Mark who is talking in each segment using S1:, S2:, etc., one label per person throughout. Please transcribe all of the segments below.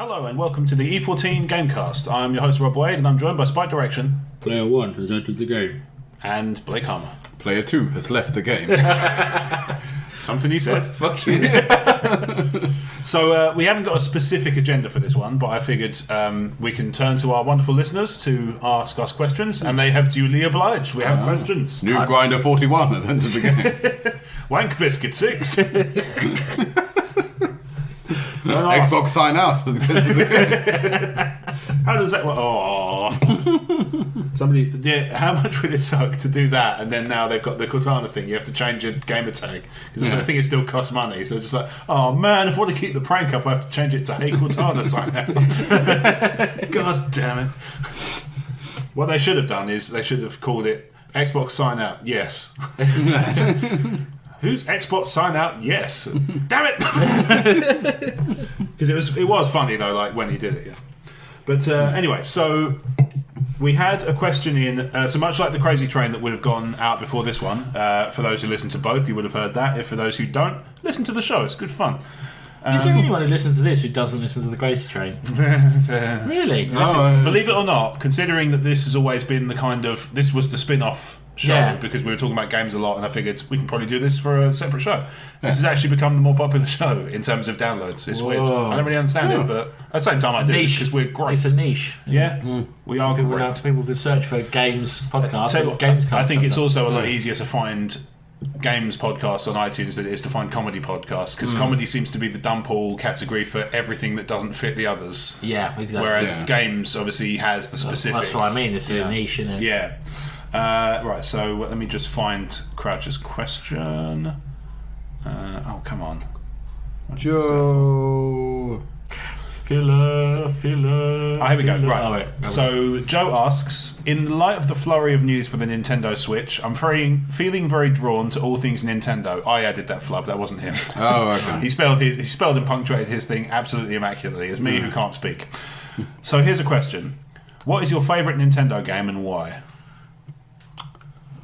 S1: Hello and welcome to the E14 Gamecast. I'm your host Rob Wade and I'm joined by Spike Direction.
S2: Player 1 has entered the game.
S1: And Blake Harmer.
S3: Player 2 has left the game.
S1: Something he said.
S2: Fuck you.
S1: So we haven't got a specific agenda for this one, but I figured we can turn to our wonderful listeners to ask us questions, and they have duly obliged. We have questions.
S3: New Grinder 41 has entered the game.
S1: Wank Biscuit 6.
S3: Xbox sign out has entered the game.
S1: How does that work? Oh, somebody. Yeah, how much would it suck to do that? And then now they've got the Cortana thing. You have to change your gamer tag because I think it still costs money. So just like, oh man, if I want to keep the prank up, I have to change it to Hey Cortana sign out. God damn it! What they should have done is they should have called it Xbox sign out. Yes. Who's Xbox sign out? Yes. Damn it! Because it was funny though, like when he did it. Yeah. But anyway, so we had a question in, so much like the Crazy Train that would have gone out before this one, for those who listen to both, you would have heard that. If for those who don't, listen to the show, it's good fun.
S2: Is there anyone who listens to this who doesn't listen to the Crazy Train? Really?
S1: Listen, believe it or not, considering that this has always been the kind of, this was the spin-off show, because we were talking about games a lot and I figured we can probably do this for a separate show. This has actually become the more popular show in terms of downloads. It's weird. I don't really understand it, but at the same time I do because we're great.
S2: It's a niche.
S1: Yeah, we are great.
S2: People could search for games podcasts.
S1: I think it's also a lot easier to find games podcasts on iTunes than it is to find comedy podcasts, because comedy seems to be the dump all category for everything that doesn't fit the others.
S2: Yeah, exactly.
S1: Whereas games obviously has the specific.
S2: That's what I mean. It's a niche, isn't it?
S1: Yeah. Right, so let me just find Crouch's question. Oh, come on.
S3: Joe.
S2: Filler.
S1: Oh, here we go. Right. So Joe asks, in light of the flurry of news for the Nintendo Switch, I'm feeling very drawn to all things Nintendo. I added that flub, that wasn't him.
S3: Oh, okay.
S1: He spelled and punctuated his thing absolutely immaculately. It's me who can't speak. So here's a question. What is your favourite Nintendo game and why?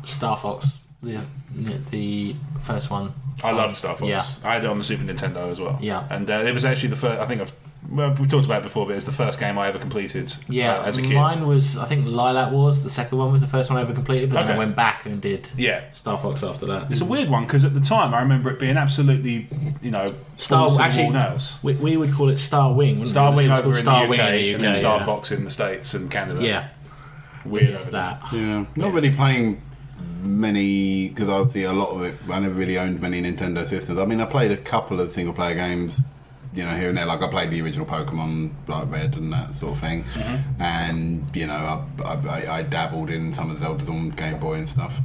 S2: Star Fox. The first one.
S1: I loved Star Fox.
S2: Yeah.
S1: I had it on the Super Nintendo as well.
S2: Yeah.
S1: And it was actually the first, I think we talked about it before, but it's the first game I ever completed as a kid.
S2: Mine was, I think Lilac Wars, the second one was the first one I ever completed, but then I went back and did Star Fox after that.
S1: It's a weird one, because at the time I remember it being absolutely, nails.
S2: We would call it Star Wing, wouldn't
S1: Star
S2: it?
S1: Wing over in the UK,
S2: and
S1: then Star Fox in the States and Canada.
S2: Yeah.
S1: Weird
S2: as that.
S3: Yeah. Not really playing many, because obviously a lot of it, I never really owned many Nintendo systems. I mean, I played a couple of single player games, here and there. Like I played the original Pokemon, like Red and that sort of thing, and I dabbled in some of the Zeldas on Game Boy and stuff.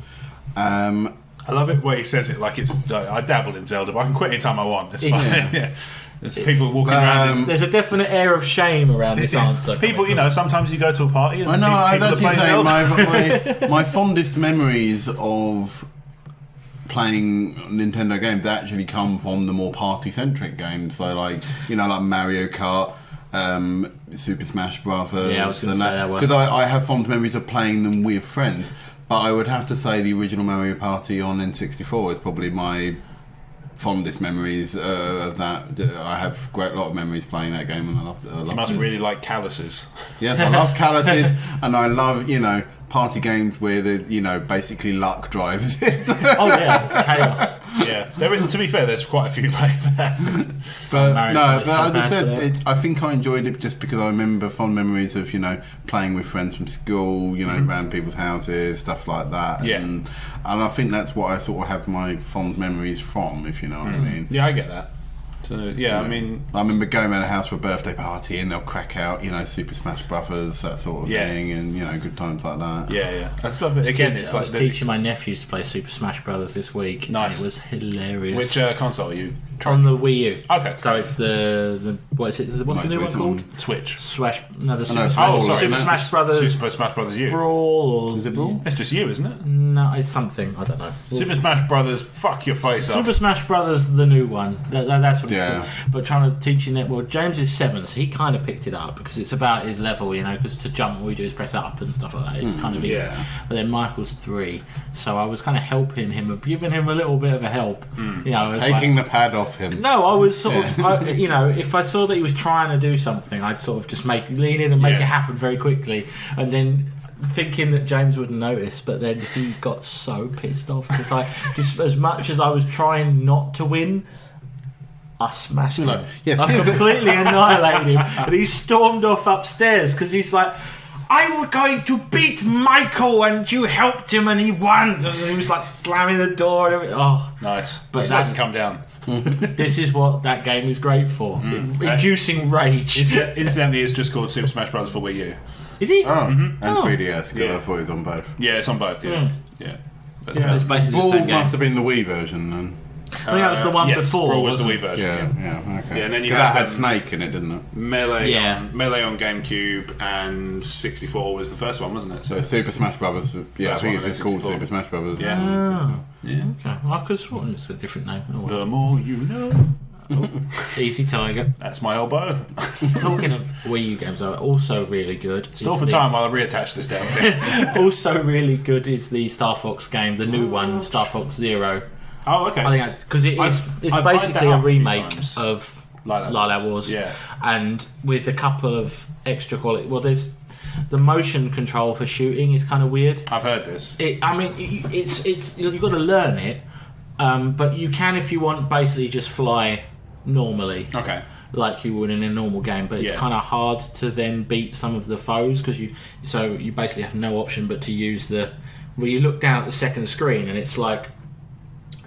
S1: I love it where he says it like it's I dabbled in Zelda, but I can quit anytime I want. It's fine. Yeah. There's people walking around.
S2: There's a definite air of shame around this answer.
S1: People, sometimes you go to a party and
S3: I know. I'd actually say
S1: Zelda.
S3: my fondest memories of playing Nintendo games actually come from the more party-centric games. So, like Mario Kart, Super Smash Brothers.
S2: Yeah, I was going to say that one.
S3: Because I have fond memories of playing them with friends. But I would have to say the original Mario Party on N64 is probably my fondest memories of that. I have a lot of memories playing that game, and I love it.
S1: You must really like Calluses.
S3: Yes, I love Calluses, and I love party games where the basically luck drives it.
S2: Oh yeah, chaos.
S1: Yeah, to be fair, there's quite a few like that.
S3: But as I said, I think I enjoyed it just because I remember fond memories of playing with friends from school, around people's houses, stuff like that.
S1: Yeah,
S3: and I think that's what I sort of have my fond memories from, if you know what I mean.
S1: Yeah, I get that. So I mean,
S3: I remember going around a house for a birthday party and they'll crack out, Super Smash Brothers, that sort of thing, and good times like that.
S1: Yeah. I love it. Again, it's like
S2: I was teaching my nephews to play Super Smash Brothers this week.
S1: Nice.
S2: And it was hilarious.
S1: Which console are you?
S2: On the Wii U.
S1: Okay.
S2: So it's the what is it? What's the new one called?
S1: Switch.
S2: Super
S1: Smash
S2: Brothers.
S1: Super Smash Brothers U.
S2: Brawl.
S3: Is it Brawl?
S1: It's just you, isn't it?
S2: No, it's something. I don't know.
S1: Super Smash Brothers. Fuck your face up.
S2: Super Smash Brothers, the new one. That's what it's called. But trying to teach him it. Well, James is 7, so he kind of picked it up because it's about his level, because to jump, all we do is press up and stuff like that. It's kind of easy.
S1: Yeah.
S2: But then Michael's 3, so I was kind of helping him, giving him a little bit of a help.
S3: Taking the pad off off him.
S2: No, I was sort of, if I saw that he was trying to do something, I'd sort of just lean in and make it happen very quickly, and then thinking that James wouldn't notice, but then he got so pissed off because I just, as much as I was trying not to win, I smashed him.
S3: Yes,
S2: I completely annihilated him, and he stormed off upstairs because he's like, I was going to beat Michael and you helped him and he won. And he was like slamming the door and everything. Oh,
S1: nice.
S2: But
S1: that doesn't come down.
S2: This is what that game is great for. Inducing rage.
S1: Incidentally, it's just called Super Smash Bros. For Wii U.
S2: Is it?
S3: Oh, and 3DS, because I thought it was on both.
S1: Yeah, it's on both, yeah. But,
S2: It's basically the same game.
S3: Must have been the Wii version then.
S2: I think that was the one before.
S1: Brawl was the Wii version.
S3: Okay.
S1: Yeah, and then you
S3: that had Snake in it, didn't it?
S1: Melee on GameCube, and 64 was the first one, wasn't it?
S3: So Super Smash Brothers. Yeah, I think it's just called
S1: 64.
S3: Super Smash Brothers.
S1: Yeah.
S2: Okay. I could have sworn it's a different name. Oh, well.
S1: The more you know.
S2: Easy Tiger.
S1: That's my elbow.
S2: Talking of Wii U games, are also really good.
S1: Stall for time while I reattach this damn thing.
S2: Also really good is the Star Fox game, the new one, Star Fox Zero.
S1: Oh, okay.
S2: I think that's because it's
S1: I've
S2: basically
S1: eyed that
S2: a
S1: up a few
S2: remake
S1: times.
S2: of
S1: Lilac
S2: Wars.
S1: Yeah.
S2: And with a couple of extra quality. Well, there's the motion control for shooting is kind of weird.
S1: I've heard this.
S2: It's you've got to learn it, but you can, if you want, basically just fly normally.
S1: Okay.
S2: Like you would in a normal game, but it's kind of hard to then beat some of the foes because you basically have no option but to use you look down at the second screen and it's like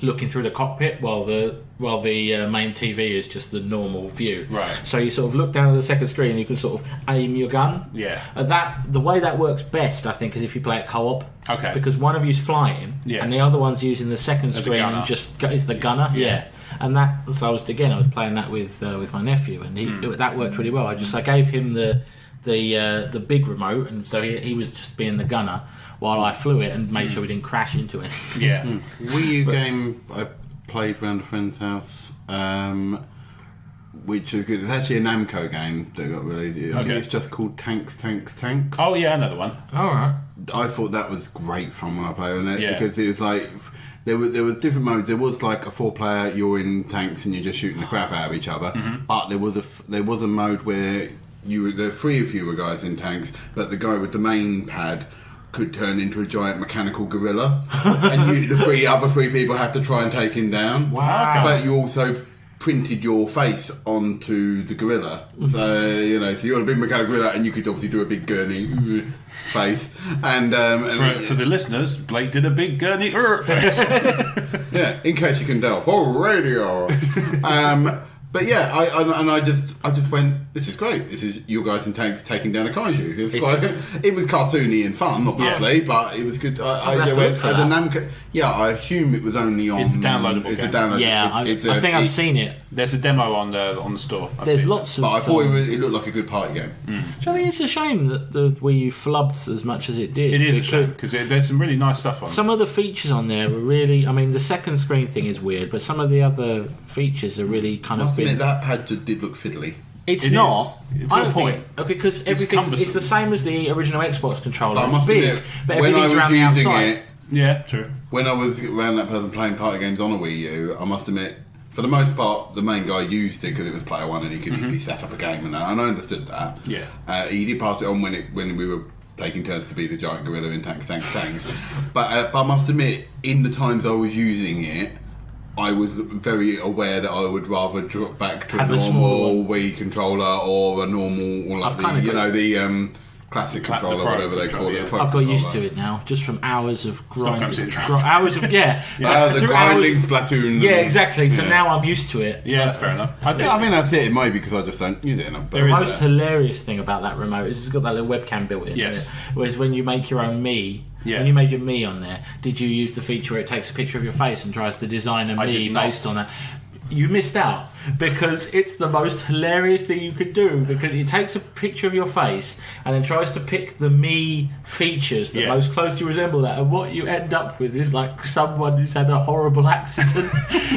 S2: looking through the cockpit while the main TV is just the normal view.
S1: Right.
S2: So you sort of look down at the second screen and you can sort of aim your gun.
S1: Yeah.
S2: The way that works best, I think, is if you play it co-op.
S1: Okay.
S2: Because one of you's flying and the other one's using the second
S1: As a
S2: screen
S1: gunner.
S2: and just is the gunner. Yeah. And I was playing that with my nephew and that worked really well. I gave him the big remote and so he was just being the gunner while I flew it and made sure we didn't crash into it.
S1: Yeah.
S3: Wii U game I played around a friend's house, which is good. It's actually a Namco game that got released. I think it's just called Tanks.
S1: Oh yeah, another one.
S2: All right.
S3: I thought that was great fun when I played on it
S1: Yeah.
S3: because it was like there were different modes. There was like a 4-player, you're in tanks and you're just shooting the crap out of each other. Mm-hmm. But there was a mode where the 3 of you were guys in tanks, but the guy with the main pad could turn into a giant mechanical gorilla, and the other three people had to try and take him down.
S2: Wow. Okay.
S3: But you also printed your face onto the gorilla, so so you're a big mechanical gorilla, and you could obviously do a big gurney face. And
S1: for the listeners, Blake did a big gurney face.
S3: Yeah, in case you can tell, for radio. But yeah, I just went, this is great. This is you guys in tanks taking down a kaiju. It was cartoony and fun, obviously, but it was good. I assume it was only on.
S1: It's a downloadable game.
S3: Downloadable.
S2: Yeah, I think I've seen it.
S1: There's a demo on the store.
S2: There's lots of.
S3: But I thought it looked like a good party game.
S2: So I think it's a shame that the Wii U flubbed as much as it did.
S1: It is a shame because there's some really nice stuff on.
S2: Some of the features on there were really. I mean, the second screen thing is weird, but some of the other features are really kind of.
S3: That pad did look fiddly.
S2: It's not.
S1: It's
S2: I don't
S1: point.
S2: think because everything it's the same as the original Xbox controller.
S3: I must
S2: it's big,
S3: admit,
S2: but
S3: when I
S2: everything's
S3: was
S2: around the
S3: using
S2: outside.
S3: it,
S1: Yeah, true.
S3: when I was around that person playing party games on a Wii U, I must admit, for the most part, the main guy used it because it was player one and he could easily set up a game, and I understood that.
S1: Yeah.
S3: He did pass it on when we were taking turns to be the giant gorilla in tanks. But I must admit, in the times I was using it, I was very aware that I would rather drop back to a normal Wii controller or a normal, or like the classic controller,
S1: Pro
S3: whatever they call it.
S2: I've got used to it now, just from hours of grinding.
S1: Hours
S2: of
S3: the grinding Splatoon.
S2: Yeah, exactly. So now I'm used to it.
S1: Yeah, that's fair enough. I think
S3: that's it. It might be because I just don't use it enough.
S2: The most hilarious thing about that remote is it's got that little webcam built in.
S1: Yes.
S2: Whereas when you make your own Mii, when you made your Mii on there, did you use the feature where it takes a picture of your face and tries to design a Mii based on that? You missed out because it's the most hilarious thing you could do because it takes a picture of your face and then tries to pick the Mii features that most closely resemble that, and what you end up with is like someone who's had a horrible accident.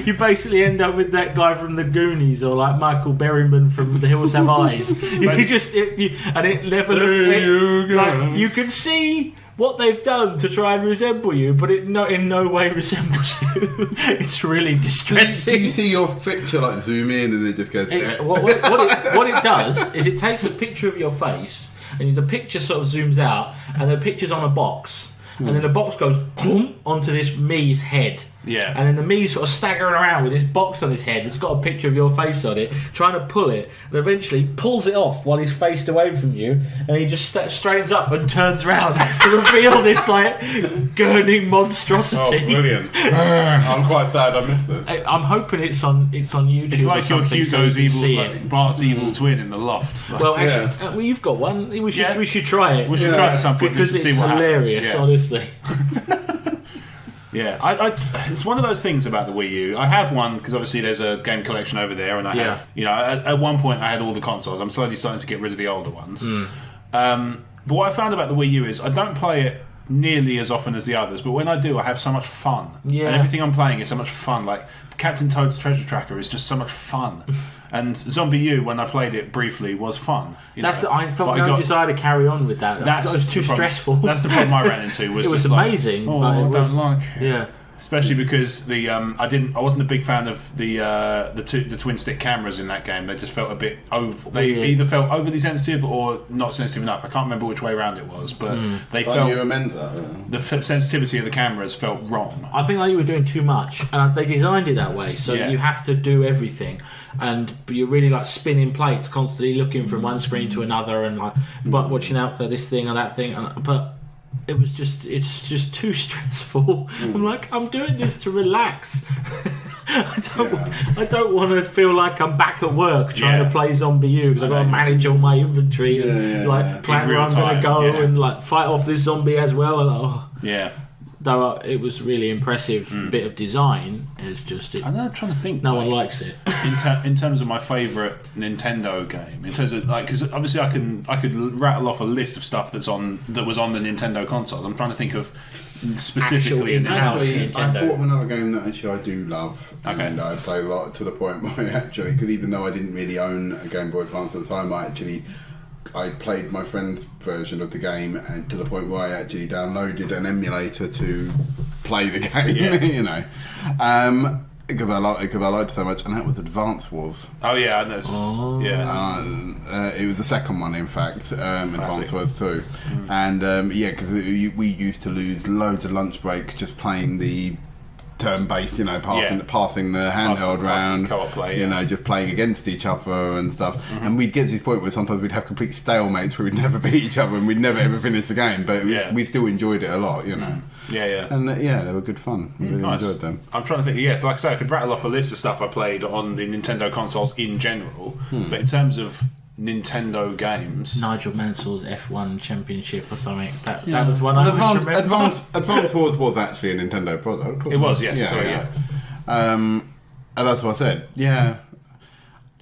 S2: You basically end up with that guy from the Goonies or like Michael Berryman from The Hills Have Eyes. And it never looks like you can see what they've done to try and resemble you, but it in no way resembles you. It's really distressing.
S3: Do you see your picture like zoom in and it just goes?
S2: What it does is it takes a picture of your face, and the picture sort of zooms out, and the picture's on a box, and then the box goes boom onto this me's head.
S1: Yeah.
S2: And then the me's sort of staggering around with this box on his head. It's got a picture of your face on it, trying to pull it, and eventually pulls it off while he's faced away from you, and he just straightens up and turns around to reveal this like gurning monstrosity.
S1: Oh, brilliant!
S3: I'm quite sad I missed it.
S2: I'm hoping it's on YouTube.
S1: It's like your Hugo's evil,
S2: like
S1: Bart's evil twin in the loft. Like,
S2: well, actually, well, you've got one. We should try it.
S1: We should try it at some point
S2: because it's hilarious. Honestly.
S1: Yeah, it's one of those things about the Wii U. I have one because obviously there's a game collection over there, and I have, at one point I had all the consoles. I'm slowly starting to get rid of the older ones. But what I found about the Wii U is I don't play it nearly as often as the others, but when I do, I have so much fun.
S2: Yeah.
S1: And everything I'm playing is so much fun. Like Captain Toad's Treasure Tracker is just so much fun. And Zombie U, when I played it briefly, was fun.
S2: I felt no desire to carry on with that. It was too stressful.
S1: That's the problem I ran into.
S2: It was amazing.
S1: But I don't like.
S2: Yeah.
S1: Especially because I wasn't a big fan of the twin stick cameras in that game. They just felt a bit over. They either felt overly sensitive or not sensitive enough. I can't remember which way around it was, but they felt.
S3: You amend that.
S1: The sensitivity of the cameras felt wrong.
S2: I think you were doing too much, and they designed it that way, so you have to do everything, and you're really like spinning plates, constantly looking from one screen to another, and like watching out for this thing or that thing, but. It's just too stressful. I'm like, I'm doing this to relax. I don't want to feel like I'm back at work trying to play Zombie U because I've got to manage all my inventory and like plan where I'm going to go and like fight off this zombie as well. And, though it was really impressive bit of design, it's just
S1: I'm trying to think.
S2: No one likes it.
S1: In terms of my favourite Nintendo game, in terms of because obviously I could rattle off a list of stuff that was on the Nintendo consoles. I'm trying to think of specifically
S2: in-house
S3: Nintendo. I
S2: Nintendo.
S3: thought of another game that actually I do love, and I played a lot to the point where actually, because even though I didn't really own a Game Boy Advance at the time, I played my friend's version of the game, and to the point where I actually downloaded an emulator to play the game. Because I liked it so much, and that was Advance Wars.
S1: Oh yeah, I know.
S3: It was the second one, in fact, Advance Wars 2, and because we used to lose loads of lunch breaks just playing the turn-based, passing the handheld round,
S1: co-op play,
S3: just playing against each other and stuff. And we'd get to this point where sometimes we'd have complete stalemates where we'd never beat each other and we'd never ever finish the game, but we still enjoyed it a lot, And they were good fun. We really enjoyed them.
S1: I'm trying to think. Like I say, I could rattle off a list of stuff I played on the Nintendo consoles in general, but in terms of Nintendo games,
S2: Nigel Mansell's F1 Championship or something. That was one I always remember.
S3: Advance Wars was actually a Nintendo product.
S1: It was, yes.
S3: And that's what I said. Yeah,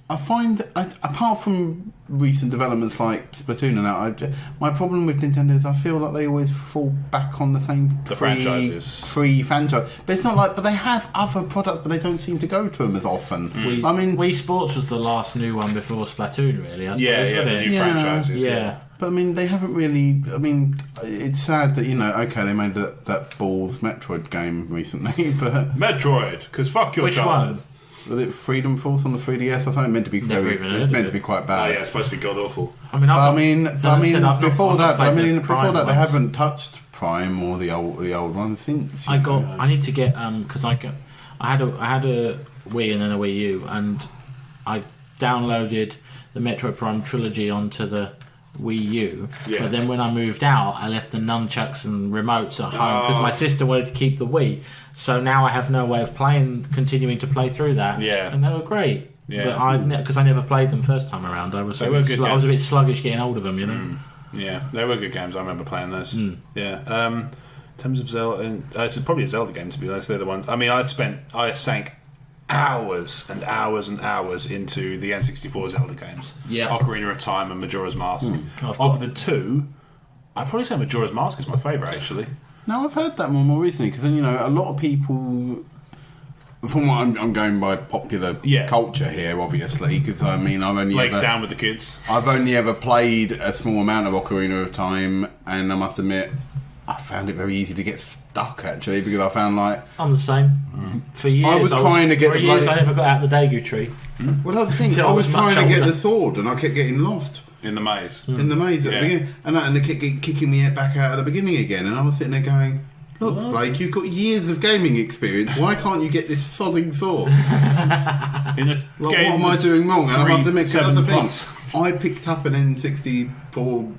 S3: I find that apart from recent developments like Splatoon and that, my problem with Nintendo is I feel like they always fall back on the same free franchise. But it's not but they have other products, but they don't seem to go to them as often.
S2: Wii Sports was the last new one before Splatoon, really. I suppose,
S1: the new franchises.
S2: Yeah.
S3: But they haven't really. It's sad that they made that Balls Metroid game recently, but
S1: Metroid, because fuck your child.
S2: One?
S3: Was it Freedom Force on the 3DS? I thought it meant to be to be quite bad.
S1: Oh yeah, it's supposed to be god awful.
S3: Before that, they haven't touched Prime or the old one since.
S2: I need to get because I had a Wii and then a Wii U, and I downloaded the Metroid Prime trilogy onto the Wii U, but then when I moved out, I left the nunchucks and remotes at home because my sister wanted to keep the Wii. So now I have no way of continuing to play through that. Yeah, and they were great. Yeah, but because I never played them first time around, I was a bit sluggish getting hold of them.
S1: Yeah, they were good games. I remember playing those. Yeah. In terms of Zelda, it's probably a Zelda game to be honest. They're the ones. I sank hours and hours and hours into the N64 Zelda games. Yeah, Ocarina of Time and Majora's Mask. Of the two, I'd probably say Majora's Mask is my favourite actually.
S3: No, I've heard that more recently because a lot of people. From what I'm going by popular culture here, obviously, because I've only
S1: Blake's down with the kids.
S3: I've only ever played a small amount of Ocarina of Time, and I must admit, I found it very easy to get stuck actually, because I found like
S2: I'm the same. For years,
S3: I was trying to get
S2: for years, I never got out the Daegu tree.
S3: Well, that's the thing. I was trying to get the sword, and I kept getting lost
S1: in the maze.
S3: In the maze at the beginning, and they kept kicking me back out at the beginning again, and I was sitting there going, "Look, Blake, you've got years of gaming experience. Why can't you get this sodding sword? What am I doing wrong?" And I must admit, that's the thing. I picked up an N64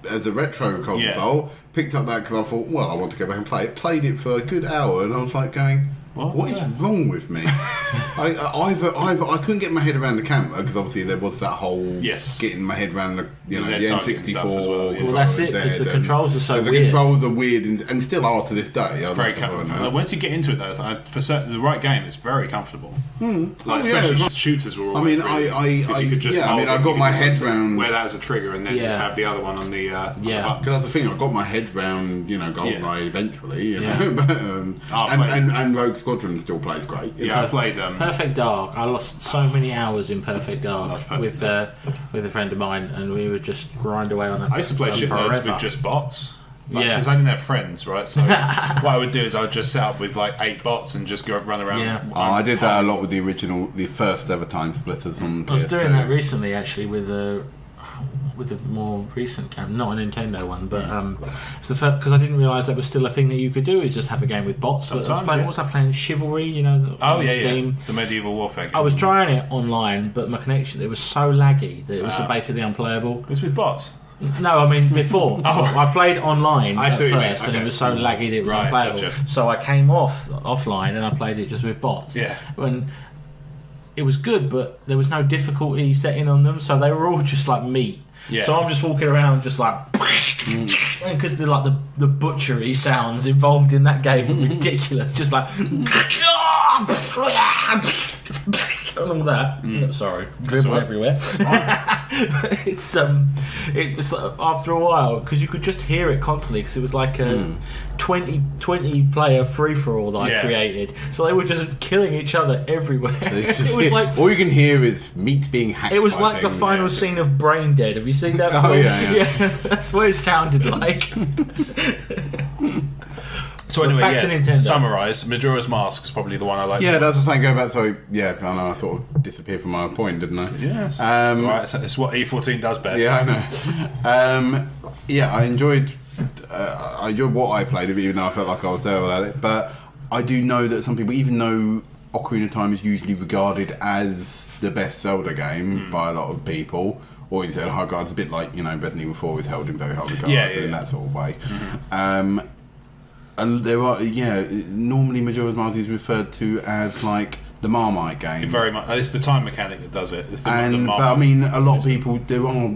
S3: as a retro console. Picked up that because I thought, well, I want to go back and play it. Played it for a good hour, and I was like going, what is wrong with me? I couldn't get my head around the camera, because obviously there was that whole getting my head around the N64.
S2: Well, that's it, because the controls are so weird.
S3: The controls are weird and still are to this day.
S1: It's very comfortable. Once you get into it, though, for certain, the right game, it's very comfortable. Especially shooters were always you could just
S3: I got my head round,
S1: wear that as a trigger, and then just have the other one on the button.
S3: Because that's the thing, I got my head round, GoldenEye eventually, and Rogue Squadron still plays great.
S1: I played
S2: Perfect Dark. I lost so many hours in Perfect Dark with a friend of mine, and we would just grind away on that.
S1: I used to play shitloads with just bots. Because I didn't have friends, right? So what I would do is I would just set up with like 8 bots and just go run around.
S3: I did that a lot with the first ever Time Splitters on PS2.
S2: I was doing that recently, actually, with a more recent game, not a Nintendo one, but it's the first, because I didn't realise that was still a thing that you could do, is just have a game with bots. What was I playing? Chivalry, Steam.
S1: The medieval warfare game.
S2: I was trying it online, but my connection, it was so laggy that it was basically unplayable.
S1: It was with bots?
S2: No, I mean before. I played online at first, and it was so laggy that it was unplayable. Gotcha. So I came offline and I played it just with bots. When it was good, but there was no difficulty setting on them, so they were all just like meat. So I'm just walking around just like, because the butchery sounds involved in that game are ridiculous. Just like, and all that. Sorry, dribble everywhere. It's it was after a while, because you could just hear it constantly, because it was like a 20 player free for all that I created. So they were just killing each other everywhere. It was like
S3: all you can hear is meat being hacked.
S2: It was like the final scene of Brain Dead. Have you seen that film? Yeah. That's what it sounded like.
S1: So anyway, to summarise, Majora's Mask is probably the one I like.
S3: Yeah, that's the thing. Go back. So I know I sort of disappeared from my point, didn't I?
S1: Yes. It's what E14 does best.
S3: Yeah, I know. I enjoyed what I played of it, even though I felt like I was there without it. But I do know that some people, even though Ocarina of Time is usually regarded as the best Zelda game by a lot of people, or you said, "Oh God, it's a bit like Resident Evil 4 is held in very high regard in that sort of way." And there are, normally Majora's Mask is referred to as like the Marmite game.
S1: Very much. It's the time mechanic that does it. It's the
S3: but I mean, a lot of people, there are,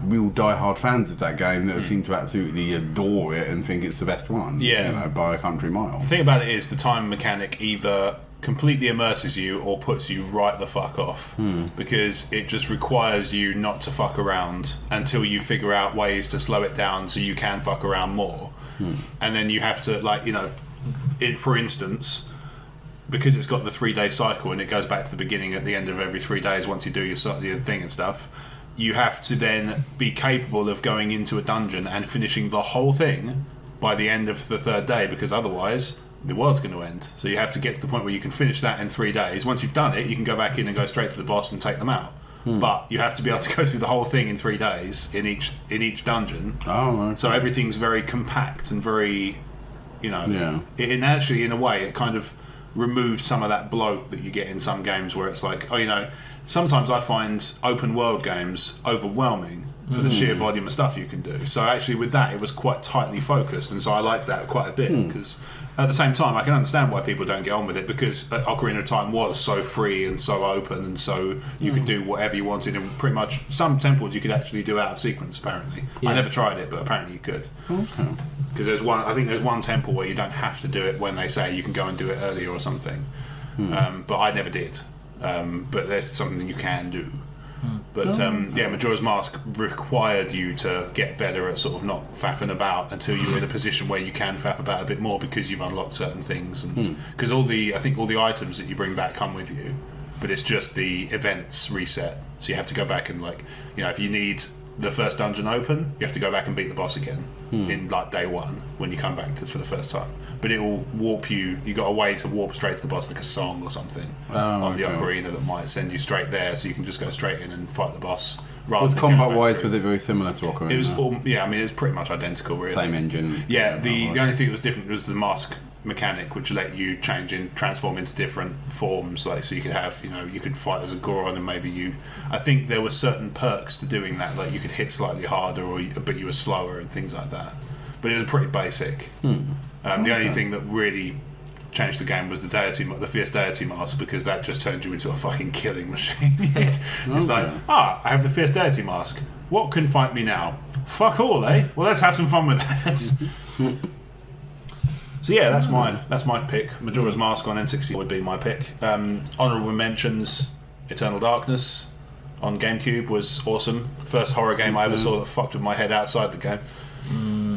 S3: real die-hard fans of that game that seem to absolutely adore it and think it's the best one. By a country mile.
S1: The thing about it is the time mechanic either completely immerses you or puts you right the fuck off, because it just requires you not to fuck around until you figure out ways to slow it down so you can fuck around more. And then you have to, for instance, because it's got the 3-day cycle and it goes back to the beginning at the end of every 3 days once you do your thing and stuff, you have to then be capable of going into a dungeon and finishing the whole thing by the end of the 3rd day, because otherwise the world's going to end. So you have to get to the point where you can finish that in 3 days. Once you've done it, you can go back in and go straight to the boss and take them out. But you have to be able to go through the whole thing in 3 days in each dungeon. So everything's very compact and very, it actually, in a way, it kind of removes some of that bloat that you get in some games where it's like, sometimes I find open world games overwhelming for the sheer volume of stuff you can do. So actually with that, it was quite tightly focused, and so I liked that quite a bit, because at the same time I can understand why people don't get on with it, because Ocarina of Time was so free and so open, and so you could do whatever you wanted, and pretty much some temples you could actually do out of sequence, apparently. I never tried it, but apparently you could. Because there's one temple where you don't have to do it when they say you can go and do it earlier or something. But I never did. But there's something that you can do. But Majora's Mask required you to get better at sort of not faffing about until you're in a position where you can faff about a bit more, because you've unlocked certain things, and because all the items that you bring back come with you, but it's just the events reset. So you have to go back and if you need the first dungeon open, you have to go back and beat the boss again in like day one when you come back for the first time. But it will warp you. You got a way to warp straight to the boss, like a song or something on the ocarina that might send you straight there, so you can just go straight in and fight the boss.
S3: Was combat-wise, was it very similar to Ocarina?
S1: It was it was pretty much identical, really.
S3: Same engine.
S1: Yeah, the only thing that was different was the mask mechanic, which let you transform into different forms. Like, so you could have, you could fight as a Goron, and maybe I think there were certain perks to doing that. Like, you could hit slightly harder, but you were slower and things like that. But it was pretty basic. The only thing that really changed the game was the fierce deity mask, because that just turned you into a fucking killing machine. It's like, I have the fierce deity mask. What can fight me now? Fuck all, eh? Well, let's have some fun with that. So yeah, that's my pick. Majora's Mask on N64 would be my pick. Honourable mentions: Eternal Darkness on GameCube was awesome. First horror game I ever saw that fucked with my head outside the game,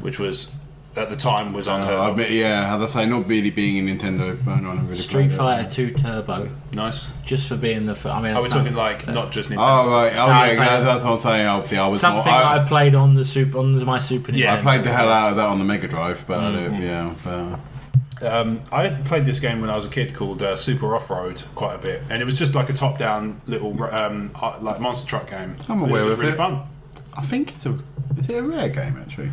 S1: which was, at the time, was unheard of.
S3: As I say, not really being a Nintendo fan, I don't really
S2: Street Fighter 2 Turbo.
S1: Nice.
S2: Just for being the.
S1: We're talking like not just Nintendo.
S3: Oh right, that's what I'm saying. Obviously, I was
S2: something I played on my Super Nintendo.
S3: Yeah, I played the hell out of that on the Mega Drive, but
S1: I played this game when I was a kid called Super Off-Road quite a bit, and it was just like a top-down little like monster truck game.
S3: I'm aware of it.
S1: It was really fun.
S3: I think is it a rare game actually?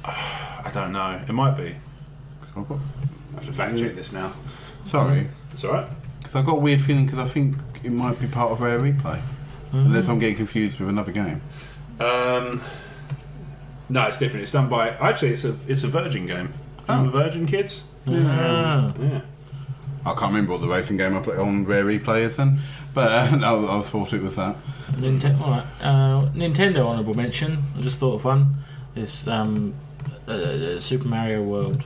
S1: I don't know. It might be. I have to fact check this now.
S3: Sorry.
S1: It's alright.
S3: Because I've got a weird feeling, because I think it might be part of Rare Replay. Unless I'm getting confused with another game.
S1: No, it's different. It's done by... Actually, it's a Virgin game. Remember Virgin Kids?
S2: Yeah.
S3: I can't remember what the racing game I played on Rare Replay is then. But I thought it was that.
S2: Nintendo honourable mention, I just thought of one, is Super Mario World.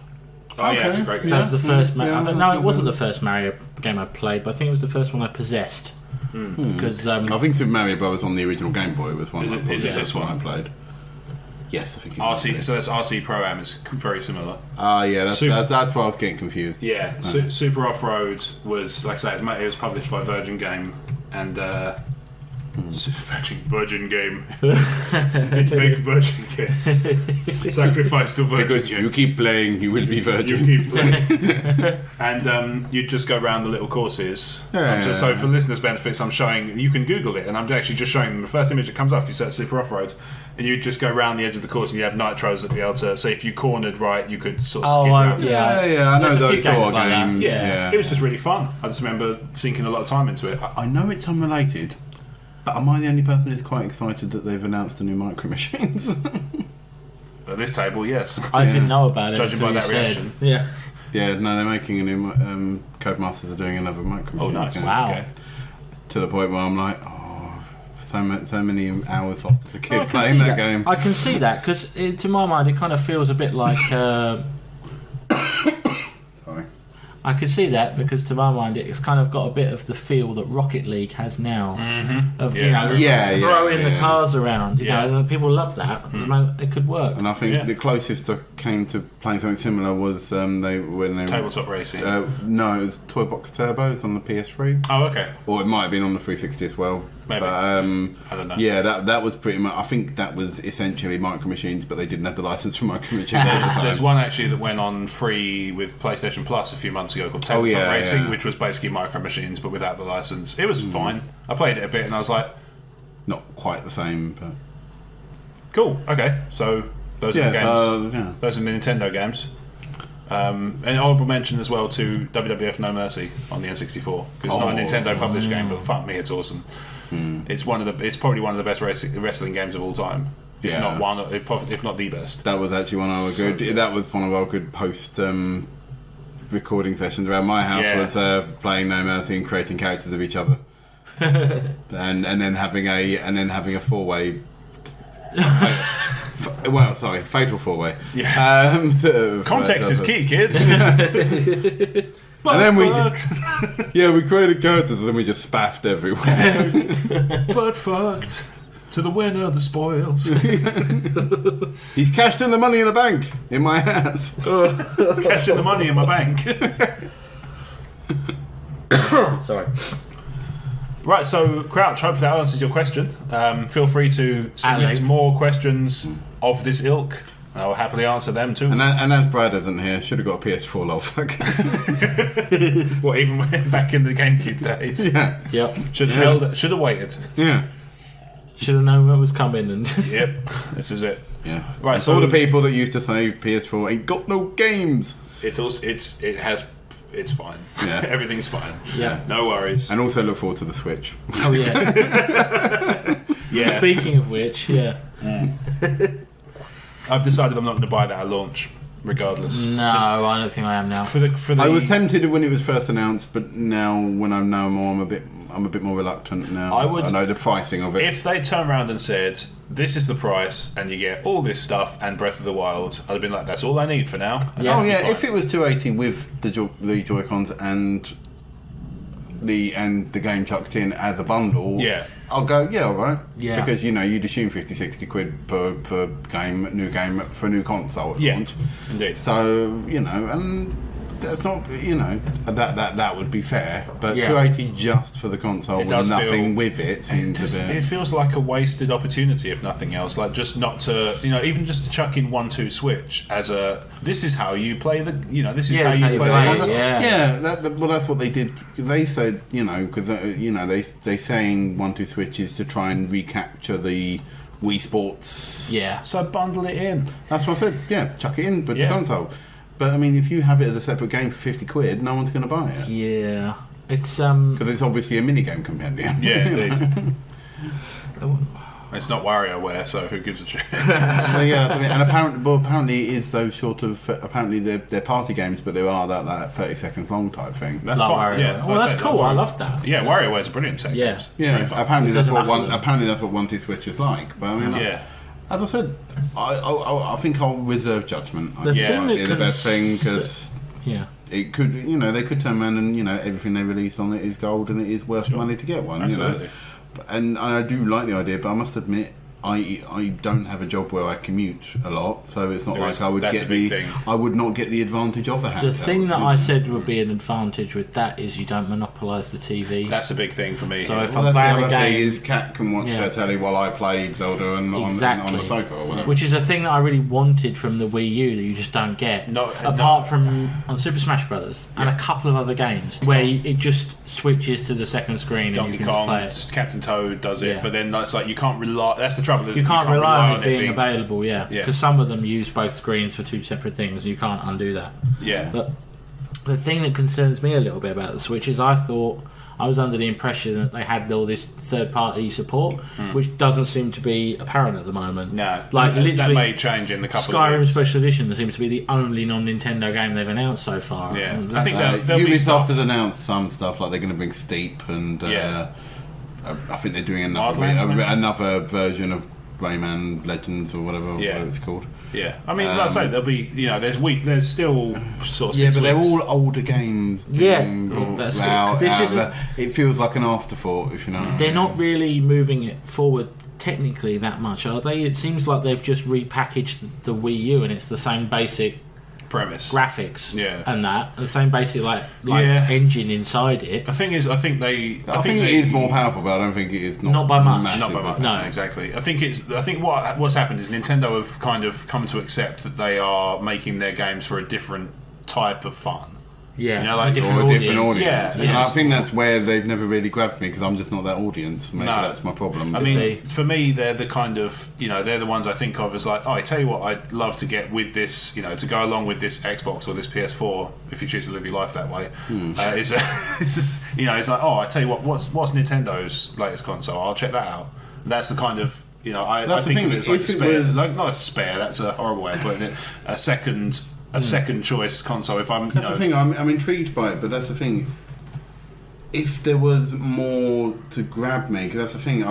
S1: Oh yeah, it's a great game.
S2: So that was the first it wasn't the first Mario game I played, but I think it was the first one I possessed. Because
S3: I think Super Mario Bros. On the original Game Boy was one.
S1: Is it this one
S3: I played? Yes, I think it
S1: RC. So that's RC Pro-Am. It's very similar.
S3: That's why I was getting confused.
S1: Yeah, Super Off-Road was, like I say, it was published by Virgin Game, and Virgin Game. Make Virgin Game. Sacrifice to Virgin
S3: because
S1: Game.
S3: You keep playing, you will be Virgin.
S1: You keep playing. And you just go around the little courses. So for listeners' benefits, I'm showing, you can Google it, and I'm actually just showing them the first image that comes up. You search Super Off-Road, and you just go around the edge of the course, and you have nitros that be able to, say if you cornered right, you could sort of skip around.
S3: I know those sort of games.
S1: Yeah, it was just really fun. I just remember sinking a lot of time into it.
S3: I know it's unrelated, but am I the only person who's quite excited that they've announced the new Micro Machines?
S1: At this table, yes.
S2: I didn't know about it.
S1: Judging by that reaction.
S2: Yeah.
S3: Yeah, no, they're making a new. Codemasters are doing another Micro Machines.
S1: Oh, nice!
S3: Game.
S2: Wow.
S1: Okay.
S3: To the point where I'm like, so many hours lost as a kid playing that game.
S2: I can see that, because to my mind, it kind of feels a bit like.
S3: Sorry.
S2: I could see that, because to my mind it's kind of got a bit of the feel that Rocket League has now, of throwing the cars around. You know, and people love that. It could work.
S3: And I think the closest I came to playing something similar was when they
S1: Tabletop Racing.
S3: No, it was Toy Box Turbo. It's on the PS3.
S1: Oh, okay.
S3: Or it might have been on the 360 as well.
S1: Maybe.
S3: But,
S1: I don't know.
S3: Yeah, that was pretty much. I think that was essentially Micro Machines, but they didn't have the license for Micro Machines.
S1: There's one actually that went on free with PlayStation Plus a few months ago called Tabletop Racing, which was basically Micro Machines but without the license. It was fine. I played it a bit and I was like,
S3: not quite the same, but
S1: cool. Okay, so those are the games. Those are the Nintendo games. And honourable mention as well to WWF No Mercy on the N64, because it's not a Nintendo published game, but fuck me, it's awesome. It's probably one of the best wrestling games of all time. If not the best.
S3: That was actually one of our good. That was one of our good post recording sessions around my house. Was playing No Mercy and creating characters of each other, and then having a 4-way. Fatal 4-way.
S1: Yeah. Context is key, kids.
S3: And then we created characters, and then we just spaffed everywhere.
S1: But fucked. To the winner, the spoils.
S3: He's cashed in the money in the bank in my house.
S1: He's cashed in the money in my bank.
S2: Sorry.
S1: Right, so Crouch, hope that answers your question. Feel free to submit more questions of this ilk. I will happily answer them too.
S3: And as Brad isn't here, should have got a PS4 love.
S1: What, even back in the GameCube days?
S3: Yeah.
S2: Yep.
S1: Should have waited.
S3: Yeah.
S2: Should have known what was coming. And
S1: Yep, this is it.
S3: Yeah.
S1: Right,
S3: so all the people that used to say PS4 ain't got no games.
S1: It's fine.
S3: Yeah.
S1: Everything's fine.
S2: Yeah.
S1: No worries.
S3: And also look forward to the Switch.
S2: Oh yeah.
S1: Yeah.
S2: Speaking of which, yeah.
S1: I've decided I'm not going to buy that at launch, regardless.
S2: No, I don't think I am now.
S1: For the
S3: I was tempted when it was first announced, but now when I know more, I'm a bit more reluctant now. I know the pricing of it.
S1: If they turn around and said, "This is the price, and you get all this stuff and Breath of the Wild," I'd have been like, "That's all I need for now."
S2: Yeah.
S3: Oh yeah, if it was 280 with the Joy-Cons and the game chucked in as a bundle,
S1: Yeah.
S3: I'll go, yeah, all right.
S2: Yeah.
S3: Because you'd assume 50-60 quid per new game for a new console at launch.
S1: Indeed.
S3: So and that's not that would be fair, but
S2: Yeah.
S3: 280 just for the console
S1: It
S3: with
S1: does
S3: nothing
S1: feel-
S3: with it seems a bit.
S1: It feels like a wasted opportunity, if nothing else. Like, just not to, even just to chuck in 1-2 Switch as a. This is how you play the. This is
S2: Yeah,
S1: how you play.
S2: play
S1: the
S2: it, yeah.
S3: Well, that's what they did. They said, because they saying 1-2 Switch is to try and recapture the Wii Sports.
S2: Yeah.
S1: So bundle it in.
S3: That's what I said. Yeah, chuck it in with the
S1: Yeah.
S3: console. But I mean, if you have it as a separate game for 50 quid, no one's going to buy it.
S2: Yeah. It's
S3: Because it's obviously a minigame compendium.
S1: Yeah, indeed. It's not WarioWare, so who gives a shit?
S3: Well, yeah, I mean, and apparently it is those sort of apparently they're party games, but there are that 30 seconds long type thing.
S1: That's
S2: like
S1: fine.
S2: Wario.
S1: Yeah,
S2: Well, that's
S1: I'd say
S2: cool.
S1: that.
S2: I love that.
S1: Yeah, WarioWare's a brilliant set.
S2: Yeah.
S3: Yeah, apparently
S2: There's
S3: that's what
S2: enough of them.
S3: apparently that's what 1-2 Switch is like. But I mean,
S1: Yeah.
S3: as I said, I think I'll reserve judgment. I
S2: The
S3: think
S2: thing
S3: it might
S2: that
S3: be the best thing because
S2: Yeah.
S3: it could, they could turn around and everything they release on it is gold and it is worth money to get one.
S1: Absolutely.
S3: And I do like the idea, but I must admit, I don't have a job where I commute a lot, so it's not like I would
S1: that's
S3: get
S1: a big
S3: the
S1: thing.
S3: I would not get the advantage of a handheld.
S2: The thing that I said would be an advantage with that is you don't monopolise the TV.
S1: That's a big thing for me.
S2: So if
S3: Well,
S2: I'm
S3: that's the
S2: playing
S3: other
S2: a
S3: thing
S2: game,
S3: is Kat can watch
S2: Yeah.
S3: her telly while I play Zelda and on the sofa or whatever.
S2: which is a thing that I really wanted from the Wii U that you just don't get. Apart from on Super Smash Brothers and a couple of other games where it just switches to the second screen and
S1: Donkey
S2: you can just
S1: Kong,
S2: play it.
S1: Captain Toad does it,
S2: Yeah.
S1: but then it's like you can't rely. That's the trouble.
S2: You can't rely on it being
S1: available.
S2: available, yeah.
S1: Yeah.
S2: Because some of them use both screens for two separate things and you can't undo that.
S1: Yeah.
S2: But the thing that concerns me a little bit about the Switch is I was under the impression that they had all this third-party support, which doesn't seem to be apparent at the moment.
S1: No,
S2: like
S1: that
S2: literally,
S1: may change in a couple of
S2: Skyrim
S1: weeks.
S2: Special Edition seems to be the only non-Nintendo game they've announced so far.
S1: Yeah.
S2: And
S1: I think
S2: that's-
S1: there'll be
S3: Ubisoft
S1: stuff.
S3: has announced some stuff like they're going to bring Steep and
S1: Yeah.
S3: I think they're doing
S1: Wildlands,
S3: another version of Rayman Legends or whatever it's called.
S1: Yeah, I mean, like I say, there'll be there's still sort of 6
S3: Yeah, but they're
S1: weeks.
S3: all older games.
S2: Yeah,
S3: being brought
S2: that's
S3: out,
S2: it. 'Cause this
S3: out of it feels like an afterthought, if you know. What I
S2: they're
S3: mean.
S2: not really moving it forward technically that much, are they? It seems like they've just repackaged the Wii U and it's the same basic
S1: premise.
S2: graphics
S1: Yeah.
S2: and the same basic like
S1: Yeah.
S2: engine inside it.
S1: The thing is, I think
S3: I think it is more powerful, but I don't think it is
S2: Not by much.
S3: massive.
S1: Not by much.
S2: No.
S1: Exactly. I think what's happened is Nintendo have kind of come to accept that they are making their games for a different type of fun.
S2: Yeah,
S1: like
S2: a different
S3: Or a
S2: audience.
S3: different audience.
S1: Yeah,
S3: And
S1: yeah.
S3: I think that's where they've never really grabbed me because I'm just not that audience. Maybe
S1: No.
S3: that's my problem.
S1: I mean, for me, they're the kind of, they're the ones I think of as like, oh, I tell you what, I'd love to get with this, to go along with this Xbox or this PS4, if you choose to live your life that way. It's just, it's like, oh, I tell you what, what's Nintendo's latest console? I'll check that out. That's the kind of, I
S3: That's the
S1: think
S3: thing,
S1: of it as like
S3: if it
S1: spare,
S3: was-
S1: not a spare. That's a horrible way of putting it. A second choice console. If I'm,
S3: that's the thing. I'm intrigued by it, but that's the thing. If there was more to grab me, because that's the thing.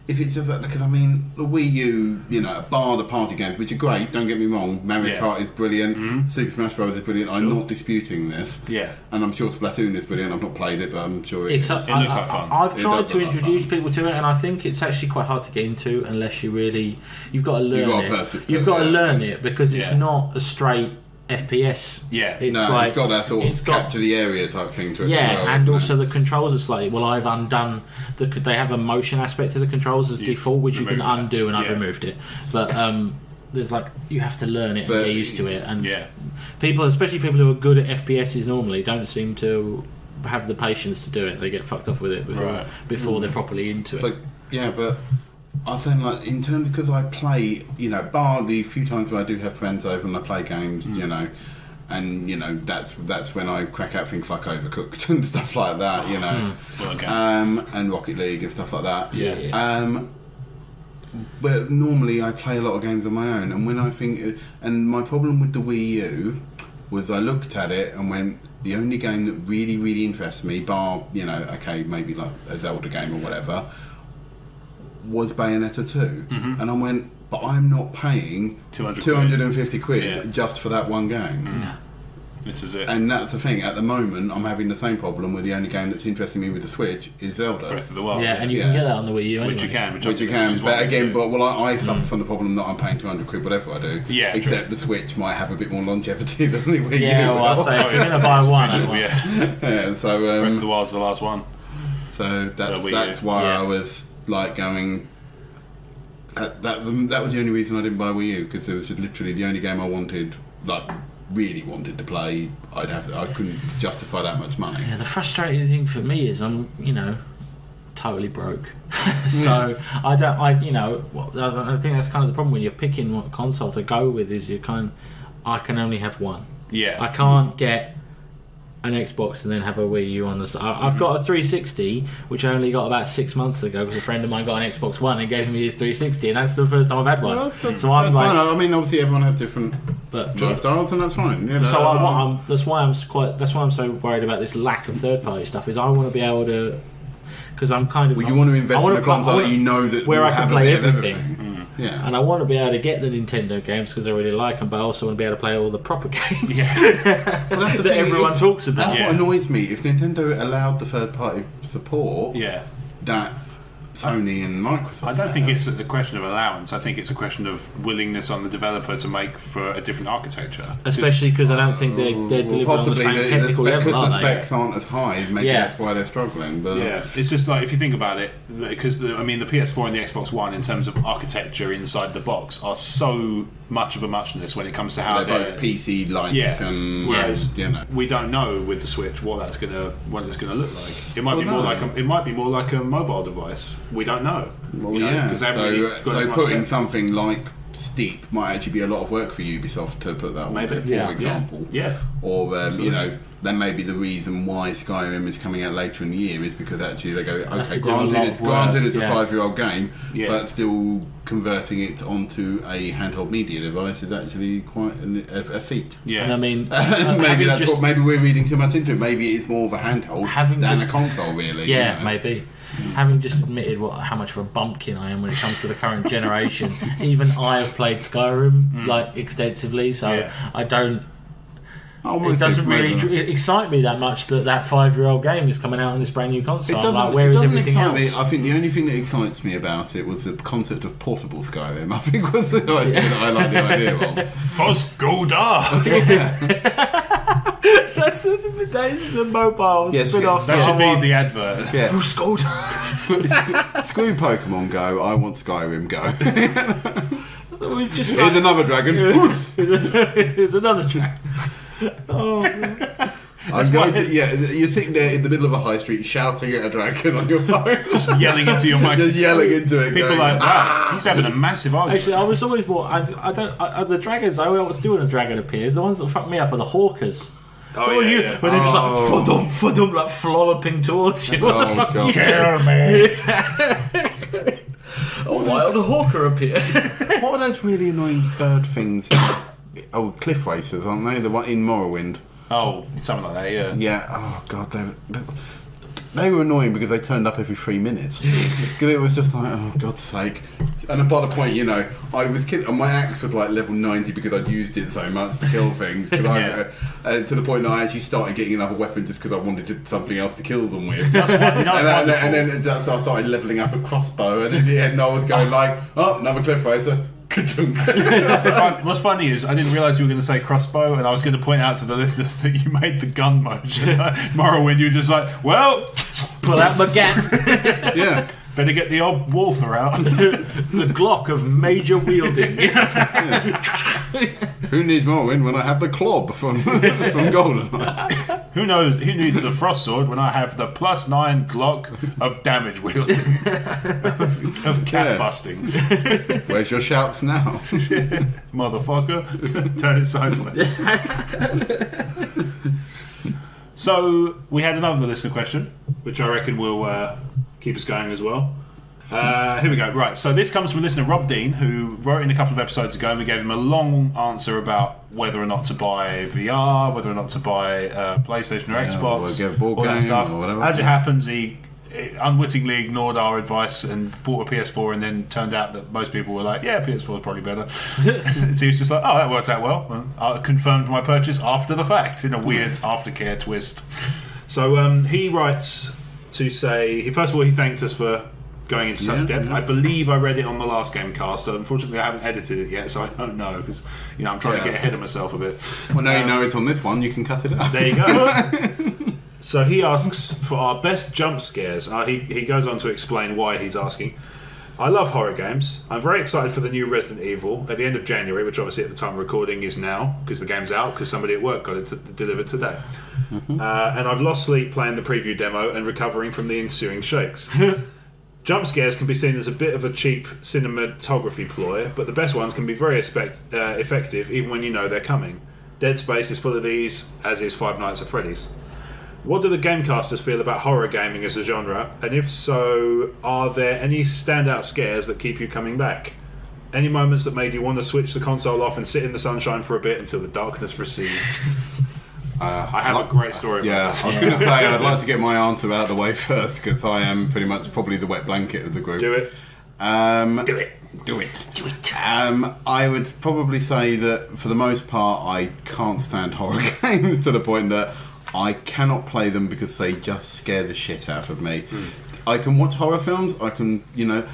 S3: If it's just that, because I mean, the Wii U, bar the party games, which are great. Don't get me wrong. Mario Kart is brilliant. Super Smash Bros is brilliant. I'm not disputing this.
S1: Yeah.
S3: And I'm sure Splatoon is brilliant. I've not played it, but I'm sure it
S2: It
S3: is.
S1: looks like fun.
S2: I've
S3: It
S2: tried
S3: does
S2: to
S3: look like
S2: introduce
S3: fun.
S2: people to it, and I think it's actually quite hard to get into unless you've got to learn
S3: You've got
S2: it.
S3: to
S2: You've got to
S3: yeah.
S2: learn it because it's
S1: Yeah.
S2: not a straight FPS.
S1: Yeah.
S2: It's
S3: it's got that sort of capture the area type thing to it.
S2: Yeah, and also the controls are slightly. Well, I've undone. They have a motion aspect to the controls as default, which you can undo, and I've removed it. But there's you have to learn it and get used to it. And people, especially people who are good at FPSs normally, don't seem to have the patience to do it. They get fucked off with it before they're properly into it.
S3: But I think in terms, because I play, bar the few times where I do have friends over and I play games, and that's when I crack out things like Overcooked and stuff like that, and Rocket League and stuff like that. But normally I play a lot of games on my own, and when I think, and my problem with the Wii U was I looked at it and went, the only game that really, really interests me, bar, maybe like a Zelda game or whatever, was Bayonetta 2. And I went, but I'm not paying 250 quid just for that one game.
S1: This is it.
S3: And that's the thing, at the moment I'm having the same problem with the only game that's interesting me with the Switch is Zelda.
S1: Breath of the Wild.
S2: Yeah, and you can get that on the Wii U anyway.
S1: Which you can.
S3: But again, I suffer from the problem that I'm paying 200 quid whatever I do.
S1: Yeah,
S3: except the Switch might have a bit more longevity than the Wii U.
S2: Yeah, well, I'll say if you're going to buy one.
S3: So
S1: Breath of the Wild's the last one.
S3: So that's why I was going... That was the only reason I didn't buy Wii U, because it was literally the only game I wanted, really wanted to play. I couldn't justify that much money.
S2: Yeah, the frustrating thing for me is I'm, totally broke. So I think that's kind of the problem when you're picking what console to go with. Is I can only have one.
S1: Yeah.
S2: I can't get an Xbox and then have a Wii U on the side. I've got a 360, which I only got about 6 months ago because a friend of mine got an Xbox One and gave me his 360, and that's the first time I've had one.
S3: Well, that's fine. I mean, obviously everyone has different lifestyles, and that's fine.
S2: So that's why I'm so worried about this lack of third-party stuff. Is I want to be able to, because I'm kind of.
S3: Well, you want to invest in a console that you know that
S2: where I can play everything.
S3: Yeah.
S2: And I want to be able to get the Nintendo games because I really like them, but I also want to be able to play all the proper games
S3: Well, that's
S2: that everyone talks about.
S3: That's what annoys me. If Nintendo allowed the third-party support, that Sony and Microsoft...
S1: I don't think it's a question of allowance. I think it's a question of willingness on the developer to make for a different architecture.
S2: Especially because I don't think they're delivering on the same technical level,
S3: because the specs aren't as high, maybe that's why they're struggling. But
S1: it's just if you think about it, because the PS4 and the Xbox One, in terms of architecture inside the box, are so much of a muchness when it comes to how
S3: they're both PC-like. And
S1: whereas we don't know with the Switch what it's going to look like. It might be more like a mobile device. We don't know.
S3: Well, so putting something like Steep might actually be a lot of work for Ubisoft to put that on there, for example. Or then maybe the reason why Skyrim is coming out later in the year is because actually they go, okay, granted it's a 5-year-old game, but still converting it onto a handheld media device is actually quite a feat.
S1: Yeah,
S2: and I mean,
S3: maybe we're reading too much into it. Maybe it's more of a handheld than a console, really.
S2: Yeah, maybe. Having just admitted how much of a bumpkin I am when it comes to the current generation, even I have played Skyrim extensively, so I don't. It doesn't really excite me that much that 5-year-old game is coming out on this brand new console. Where is everything else?
S3: I think the only thing that excites me about it was the concept of portable Skyrim. I think was the idea that I like the idea of.
S1: Fosgoda!
S2: That's the mobile spin-off.
S1: That should be the advert.
S3: Yeah. Screw Pokemon Go. I want Skyrim Go. Here's another dragon.
S2: Here's another dragon.
S3: You're sitting there in the middle of a high street shouting at a dragon on your phone.
S1: Just yelling into your mic.
S3: Just yelling into it.
S1: People
S3: going,
S1: wow, he's having a massive argument.
S2: Actually, I was always more. The dragons, I don't know what to do when a dragon appears. The ones that fuck me up are the hawkers. When they're just like, fudum, like flopping towards you. What the fuck?
S3: God.
S1: Kill me.
S2: A wild hawker appeared.
S3: What are those really annoying bird things? Cliff racers, aren't they? The one in Morrowind.
S1: Oh, something like that, yeah.
S3: Yeah. Oh God, they were annoying because they turned up every 3 minutes. Because it was just like, oh God's sake. And by the point, I was killing. My axe was like level 90 because I'd used it so much to kill things. To the point that I actually started getting another weapon just because I wanted something else to kill them with. And then so I started leveling up a crossbow, and in the end I was going like, oh, another cliff racer.
S1: What's funny is I didn't realise you were going to say crossbow, and I was going to point out to the listeners that you made the gun motion. Morrowind, you were just like, well,
S2: pull out my gap.
S3: Yeah.
S1: Better get the old Walther out.
S2: The Glock of major wielding.
S3: Who needs Morrowind when I have the Clob from GoldenEye?
S1: Who knows? Who needs the frost sword when I have the +9 Glock of damage wielding, of cat busting?
S3: Where's your shouts now,
S1: motherfucker? Turn it sideways. So we had another listener question, which I reckon will keep us going as well. Here we go. Right, so this comes from listener Rob Dean, who wrote in a couple of episodes ago, and we gave him a long answer about whether or not to buy VR, whether or not to buy PlayStation or Xbox,
S3: or get a board
S1: all that
S3: game
S1: stuff.
S3: or whatever.
S1: As it happens, he unwittingly ignored our advice and bought a PS4, and then turned out that most people were like, yeah, PS4 is probably better. So he was just like, oh, that worked out well. And I confirmed my purchase after the fact in a weird aftercare twist. So he writes to say, first of all, he thanked us for going into such depth. I believe I read it on the last Gamecast. Unfortunately, I haven't edited it yet, so I don't know, because I'm trying to get ahead of myself a bit.
S3: Well, now you know it's on this one, you can cut it out.
S1: There you go. So he asks for our best jump scares. He goes on to explain why he's asking. I love horror games. I'm very excited for the new Resident Evil at the end of January, which obviously at the time of recording is now, because the game's out, because somebody at work got it delivered today. And I've lost sleep playing the preview demo and recovering from the ensuing shakes. Jump scares can be seen as a bit of a cheap cinematography ploy, but the best ones can be very effective even when you know they're coming. Dead Space is full of these, as is Five Nights at Freddy's. What do the Gamecasters feel about horror gaming as a genre? And if so, are there any standout scares that keep you coming back? Any moments that made you want to switch the console off and sit in the sunshine for a bit until the darkness recedes? I have a great story about this.
S3: I was going to say, I'd like to get my answer out of the way first, because I am pretty much probably the wet blanket of the group.
S1: Do it.
S3: Do it. I would probably say that for the most part, I can't stand horror games to the point that I cannot play them because they just scare the shit out of me. I can watch horror films, and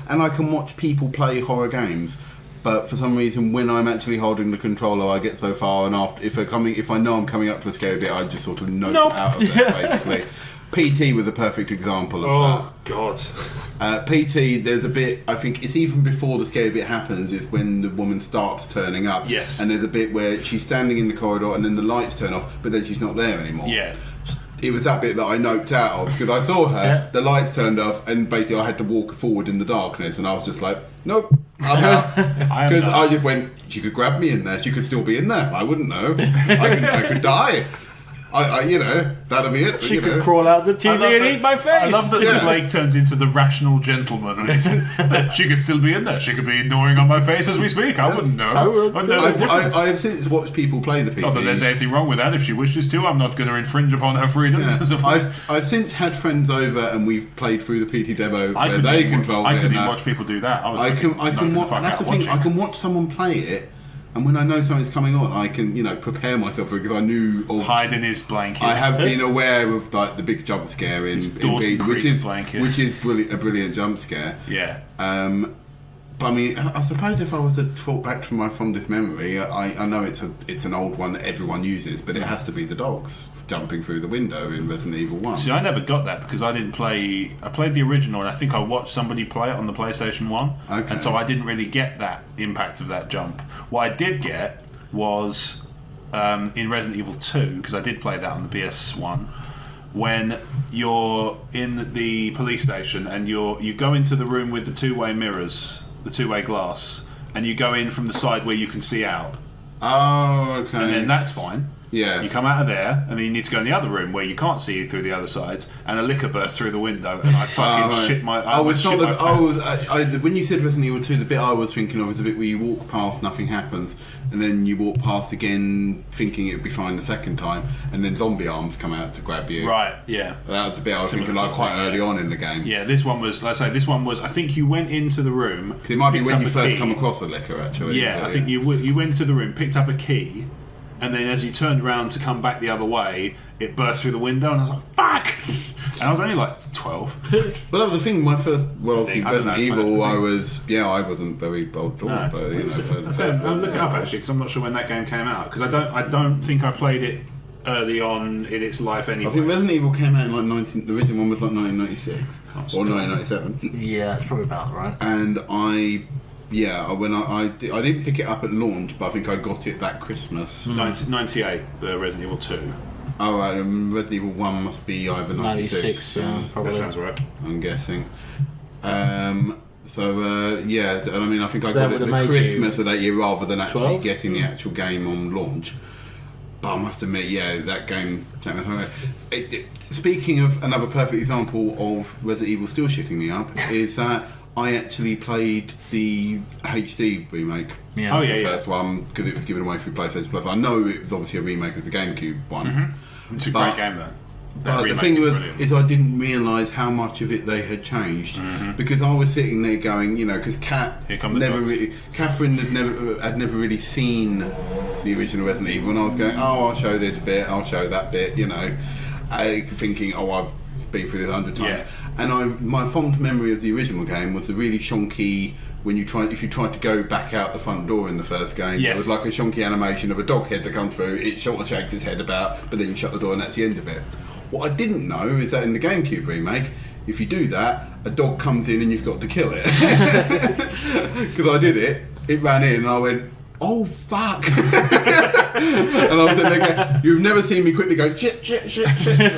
S3: I can watch people play horror games. But for some reason, when I'm actually holding the controller, I get so far, and after if I know I'm coming up to a scary bit, I just sort of nope out of there, basically. PT was a perfect example of that.
S1: Oh, God.
S3: PT, there's a bit, I think it's even before the scary bit happens, is when the woman starts turning up.
S1: Yes.
S3: And there's a bit where she's standing in the corridor and then the lights turn off, but then she's not there anymore.
S1: Yeah.
S3: It was that bit that I noped out of, because I saw her, the lights turned off, and basically I had to walk forward in the darkness, and I was just like, nope, I'm out. Because I just went, she could grab me in there, she could still be in there, I wouldn't know. I could die. That'll be it.
S2: She could crawl out the TV and eat my face.
S1: I love that Blake turns into the rational gentleman. And she could still be in there. She could be gnawing on my face as we speak. I wouldn't know.
S3: I have since watched people play the PT.
S1: Not that there's anything wrong with that. If she wishes to, I'm not going to infringe upon her freedoms.
S3: Yeah. I've since had friends over and we've played through the PT demo where they control it.
S1: I couldn't even watch people do that.
S3: I can watch. That's the thing. I can watch someone play it. And when I know something's coming on, I can, prepare myself because I knew
S1: hide in his blanket.
S3: I have been aware of the big jump scare in Beat, which is a brilliant jump scare.
S1: Yeah.
S3: But I mean, I suppose if I was to talk back to my fondest memory, I know it's an old one that everyone uses, but it has to be the dogs jumping through the window in Resident Evil 1.
S1: See, I never got that because I didn't play. I played the original, and I think I watched somebody play it on the PlayStation 1, and so I didn't really get that impact of that jump. What I did get was in Resident Evil 2, because I did play that on the PS1. When you're in the police station and you go into the room with the two-way mirrors, the two-way glass, and you go in from the side where you can see out.
S3: Oh, okay.
S1: And then that's fine.
S3: Yeah.
S1: You come out of there, and then you need to go in the other room where you can't see through the other sides, and a liquor burst through the window, and I fucking shit my.
S3: When you said Resident Evil 2, the bit I was thinking of is the bit where you walk past, nothing happens, and then you walk past again, thinking it'd be fine the second time, and then zombie arms come out to grab you.
S1: Right. Yeah.
S3: That was the bit I was thinking quite early on in the game.
S1: Yeah. This one was. Let's say this one was. I think you went into the room.
S3: It might be when you first come across the liquor, actually.
S1: Yeah. I think you went into the room, picked up a key. And then as you turned around to come back the other way, it burst through the window, and I was like, fuck! And I was only like 12.
S3: Well, that was the thing. My first, obviously
S1: I don't know,
S3: Resident Evil, I wasn't very old.
S1: No,
S3: But
S1: I'll look it up actually because I'm not sure when that game came out because I don't think I played it early on in its life anyway.
S3: I think Resident Evil came out in like the original one was like 1996 or 1997.
S2: Yeah, that's probably about right.
S3: And I didn't pick it up at launch, but I think I got it that Christmas.
S1: 98, the Resident Evil 2.
S3: Oh, right, Resident Evil 1 must be either 96.
S2: Probably.
S1: That sounds right.
S3: I'm guessing. And I mean, I think I got it
S2: would
S3: at
S2: have made
S3: Christmas of that year rather than actually
S2: 12?
S3: getting the actual game on launch. But I must admit, that game. Speaking of another perfect example of Resident Evil still shitting me up, is that I actually played the HD remake.
S2: Yeah.
S1: Oh,
S3: the first one, because it was given away through PlayStation Plus. I know it was obviously a remake of the GameCube one.
S1: Mm-hmm. It's a great game though.
S3: But the thing is I didn't realise how much of it they had changed because I was sitting there going, because Catherine had never really seen the original Resident Evil, and I was going, I'll show this bit, I'll show that bit, thinking, I've been through this 100 times.
S1: Yeah.
S3: And my fond memory of the original game was the really shonky. If you tried to go back out the front door in the first game, there was like a shonky animation of a dog head to come through. It sort of shakes its head about, but then you shut the door and that's the end of it. What I didn't know is that in the GameCube remake, if you do that, a dog comes in and you've got to kill it. Because I did it, it ran in and I went, oh fuck! And I was sitting there going, you've never seen me quickly go shit,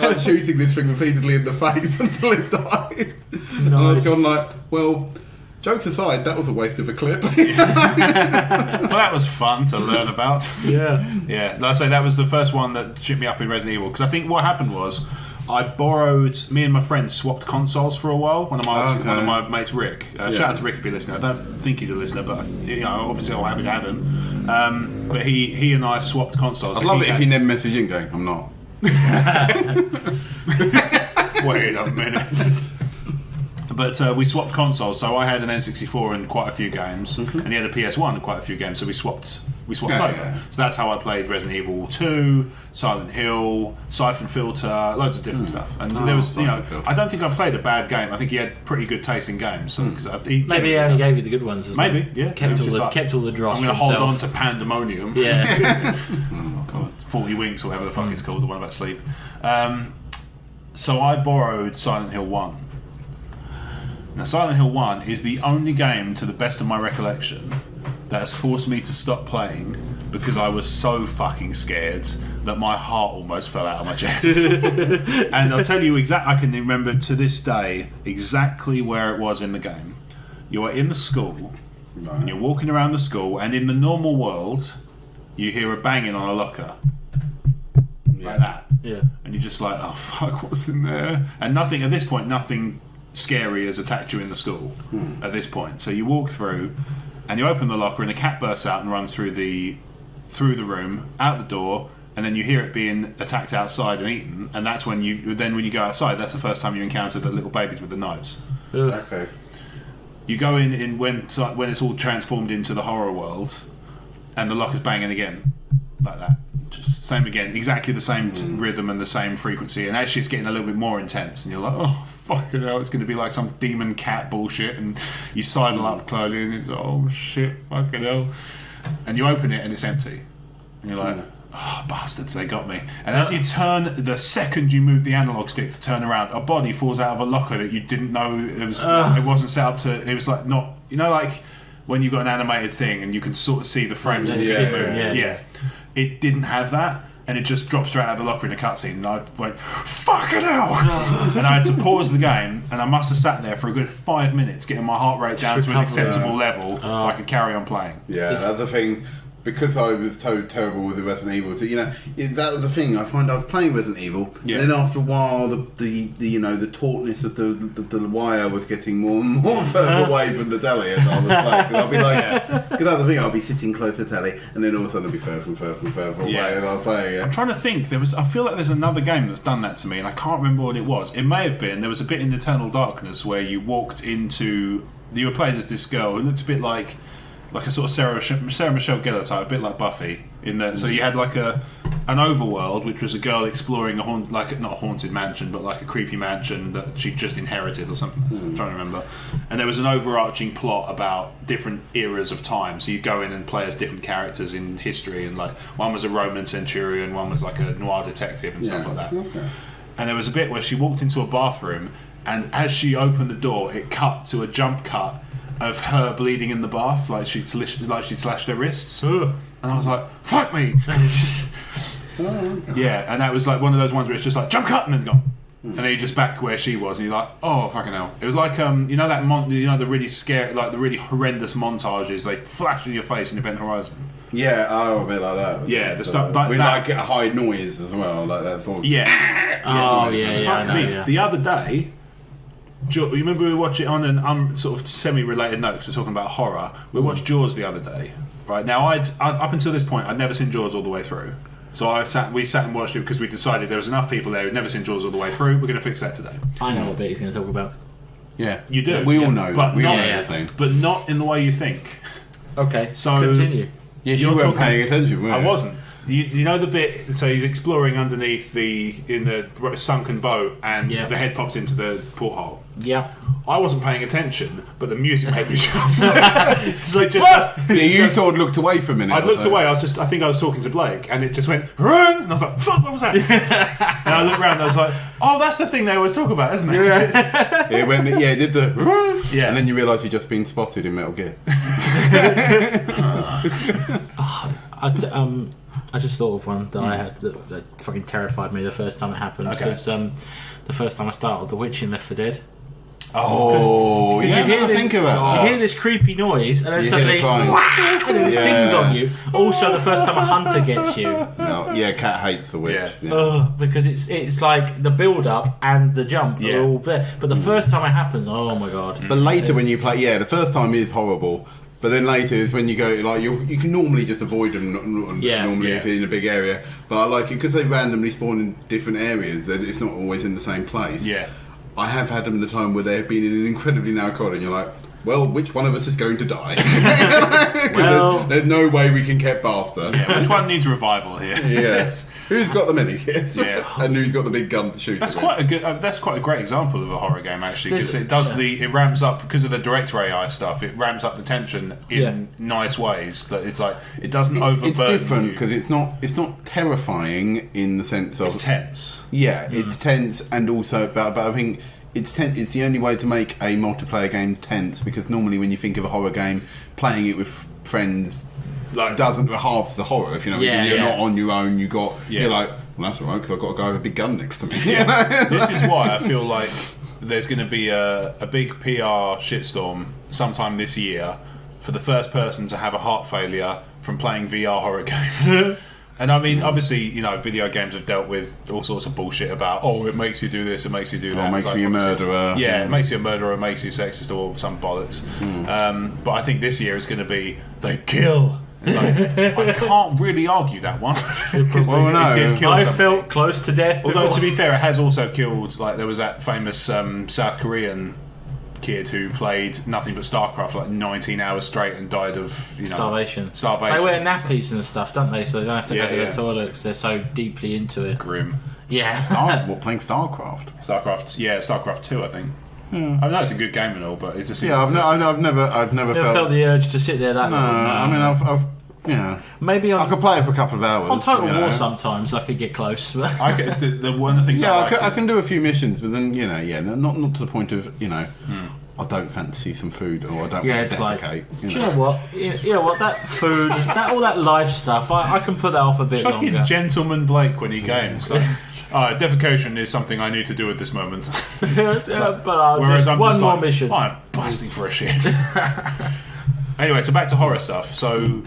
S3: like shooting this thing repeatedly in the face until it died. Nice. And I was going like, well, jokes aside, that was a waste of a clip.
S1: Well, that was fun to learn about.
S2: Yeah.
S1: Like I say, that was the first one that shipped me up in Resident Evil because I think what happened was me and my friends swapped consoles for a while. One of my mates, Rick. Shout out to Rick if you're listening. I don't think he's a listener, but obviously I'm happy to have him. But he and I swapped consoles.
S3: I'd love it if you never message in going, I'm not.
S1: Wait a minute. But we swapped consoles, so I had an N64 and quite a few games, and he had a PS1 and quite a few games, so we swapped over. Yeah. So that's how I played Resident Evil 2, Silent Hill, Siphon Filter, loads of different stuff. And there was, I don't think I played a bad game. I think he had pretty good taste in games. So,
S2: maybe he only gave you the good ones as well.
S1: Maybe, yeah.
S2: Kept all the dross.
S1: I'm going to hold on to Pandemonium.
S2: Yeah.
S1: Oh, God. 40 Winks, or whatever the fuck it's called, the one about sleep. So I borrowed Silent Hill 1. Now, Silent Hill 1 is the only game, to the best of my recollection, that has forced me to stop playing because I was so fucking scared that my heart almost fell out of my chest. And I'll tell you I can remember to this day exactly where it was in the game. You are in the school, and you're walking around the school, and in the normal world, you hear a banging on a locker. Like that.
S2: Yeah.
S1: And you're just like, oh fuck, what's in there? And nothing, at this point, nothing scary has attacked you in the school at this point. So you walk through and you open the locker and a cat bursts out and runs through the room, out the door, and then you hear it being attacked outside and eaten, and that's when you go outside, that's the first time you encounter the little babies with the knives.
S3: Okay.
S1: You go in when it's all transformed into the horror world and the locker's banging again like that. Just same again, exactly the same rhythm and the same frequency, and actually it's getting a little bit more intense, and you're like, oh fucking hell, it's going to be like some demon cat bullshit, and you sidle up closely and it's oh shit, fucking hell, and you open it and it's empty, and you're like, oh bastards, they got me. And as you turn, the second you move the analog stick to turn around, a body falls out of a locker that you didn't know it wasn't set up to. It was like not, like when you've got an animated thing and you can sort of see the frames of the thing move. Yeah. It didn't have that, and it just drops straight out of the locker in a cutscene, and I went, fucking hell! And I had to pause the game, and I must have sat there for a good 5 minutes getting my heart rate down to an acceptable level so I could carry on playing.
S3: Yeah, that's the thing. Because I was so terrible with the Resident Evil, that was the thing. I find I was playing Resident Evil, and then after a while, the tautness of the wire was getting more and more further away from the telly as I was playing. I'll be like, because that's the thing. I'll be sitting close to the telly, and then all of a sudden it'll be further away as I was playing. Yeah.
S1: I'm trying to think. I feel like there's another game that's done that to me, and I can't remember what it was. It may have been. There was a bit in Eternal Darkness where you walked into. You were playing as this girl who looked a bit like a sort of Sarah Michelle Gellar type, a bit like Buffy. So you had like an overworld, which was a girl exploring not a haunted mansion, but like a creepy mansion that she just inherited or something. I'm trying to remember. And there was an overarching plot about different eras of time. So you go in and play as different characters in history, and like one was a Roman centurion, one was like a noir detective and stuff like that. Okay. And there was a bit where she walked into a bathroom, and as she opened the door, it cut to a jump cut of her bleeding in the bath, like she'd slashed her wrists. Ugh. And I was like, fuck me! Yeah, and that was like one of those ones where it's just like, jump cut, and then gone. And then you're just back where she was, and you're like, oh, fucking hell. It was like, the really scary, like the really horrendous montages, they flash in your face in Event Horizon.
S3: Yeah, a bit like that.
S1: Yeah, the stuff like
S3: we
S1: that.
S3: like a high noise as well, like that sort of...
S1: Yeah. Fuck me. Yeah. The other day... You remember we watched it on an sort of semi-related note, 'cause we're talking about horror. We watched Jaws the other day. Right now, up until this point, I'd never seen Jaws all the way through. So we sat and watched it because we decided there was enough people there who'd never seen Jaws all the way through. We're going to fix that today.
S2: I know what bit he's going to talk about.
S3: Yeah,
S1: you do.
S3: We all know.
S1: But
S3: we
S1: not,
S3: all know the thing.
S1: But not in the way you think.
S2: Okay.
S1: So
S2: continue.
S3: Yes, you weren't paying attention, were you?
S1: I wasn't. You know the bit, so he's exploring underneath in the sunken boat, and the head pops into the porthole.
S2: Yeah.
S1: I wasn't paying attention, but the music made me jump.
S3: It's like you sort of looked away for a minute.
S1: I looked away. I think I was talking to Blake, and it just went, and I was like, "Fuck, what was that?" And I looked around, and I was like, "Oh, that's the thing they always talk about, isn't it?"
S3: It did the
S1: yeah,
S3: and then you realise you've just been spotted in Metal Gear.
S2: I just thought of one that I had that fucking terrified me the first time it happened.
S1: Okay.
S2: Because the first time I started The Witch in Left 4 Dead.
S3: Oh, yeah,
S2: you
S3: think about that.
S2: You hear this creepy noise, and then suddenly, and there's things on you. Also, the first time a hunter gets you.
S3: No, Cat hates The Witch.
S2: Because it's like the build-up and the jump are all there. But the first time it happens, oh my god.
S3: But later when you play, the first time is horrible. But then later is when you go, like, you can normally just avoid them normally if you're in a big area. But I like it because they randomly spawn in different areas, that it's not always in the same place.
S1: Yeah.
S3: I have had them in the time where they've been in an incredibly narrow corridor, and you're like, well, which one of us is going to die? There's no way we can get past her.
S1: Yeah, which one needs revival here?
S3: Yes. Who's got the mini-kits?
S1: Yeah.
S3: And who's got the big gun to shoot?
S1: That's quite a great example of a horror game, actually, because it ramps up, because of the director AI stuff, it ramps up the tension in nice ways. That it's like it doesn't overburden.
S3: It's different because it's not terrifying in the sense of
S1: it's tense.
S3: Yeah, it's tense, and also, but I think it's tense. It's the only way to make a multiplayer game tense, because normally when you think of a horror game, playing it with friends doesn't halve the horror. If you know, you're not on your own. You're like, well, that's all right, because I've got a guy with a big gun next to me.
S1: Yeah. This is why I feel like there's going to be a big PR shitstorm sometime this year for the first person to have a heart failure from playing VR horror games. And I mean, obviously, video games have dealt with all sorts of bullshit about, it makes you do this, it makes you do that.
S3: It makes you a murderer.
S1: Yeah, it makes you a murderer, it makes you sexist, or some bollocks. But I think this year is going to be, they kill. I can't really argue that one.
S2: I felt close to death.
S1: Although, to be fair, it has also killed, there was that famous South Korean kid who played nothing but StarCraft for 19 hours straight and died of
S2: starvation.
S1: They
S2: wear nappies and stuff, don't they? So they don't have to go to the toilet because they're so deeply into it.
S1: Grim.
S2: Yeah.
S3: Playing StarCraft?
S1: StarCraft 2, I think. I know it's a good game and all, but it's just
S3: I've never
S2: felt the urge to sit there that long.
S3: I mean, I've
S2: maybe
S3: I could play it for a couple of hours.
S2: On Total War sometimes I could get close.
S1: I could, the one of the things
S3: I can do a few missions, but then not to the point of I don't fancy some food, or I don't want to defecate.
S2: Do you know what? You know what? That food, all that life stuff, I can put that off a bit longer.
S1: Fucking gentleman Blake when he games. Defecation is something I need to do at this moment.
S2: But I'll one more mission.
S1: I'm busting for a shit. Anyway, so back to horror stuff. So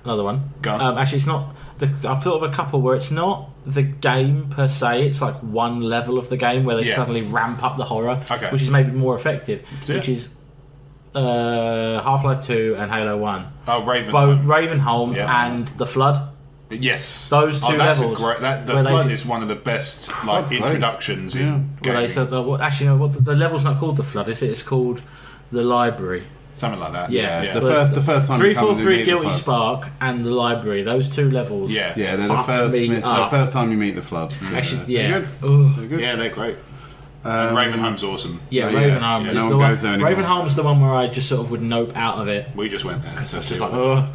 S2: another one.
S1: Go on.
S2: Actually, it's not. I've thought of a couple where it's not the game per se. It's like one level of the game where they suddenly ramp up the horror, which is maybe more effective. Which is Half-Life 2 and Halo 1.
S1: Oh, Ravenholm.
S2: Both Ravenholm and The Flood.
S1: Yes,
S2: those two levels.
S1: The Flood is one of the best introductions in gaming.
S2: The level's not called The Flood, is it? It's called The Library.
S1: Something like that.
S2: Yeah.
S3: The first time
S2: 343 Guilty Spark and the library, those 2 levels.
S1: Yeah.
S3: Yeah, they're the first time you meet the Flood.
S2: Actually,
S3: They're
S2: yeah.
S3: good.
S1: Yeah, they're great. And Ravenholm's awesome.
S2: Yeah, Ravenholm.
S3: No one goes there anymore.
S2: Ravenholm's the one where I just sort of would nope out of it.
S1: We just went there.
S2: So it's just like, oh.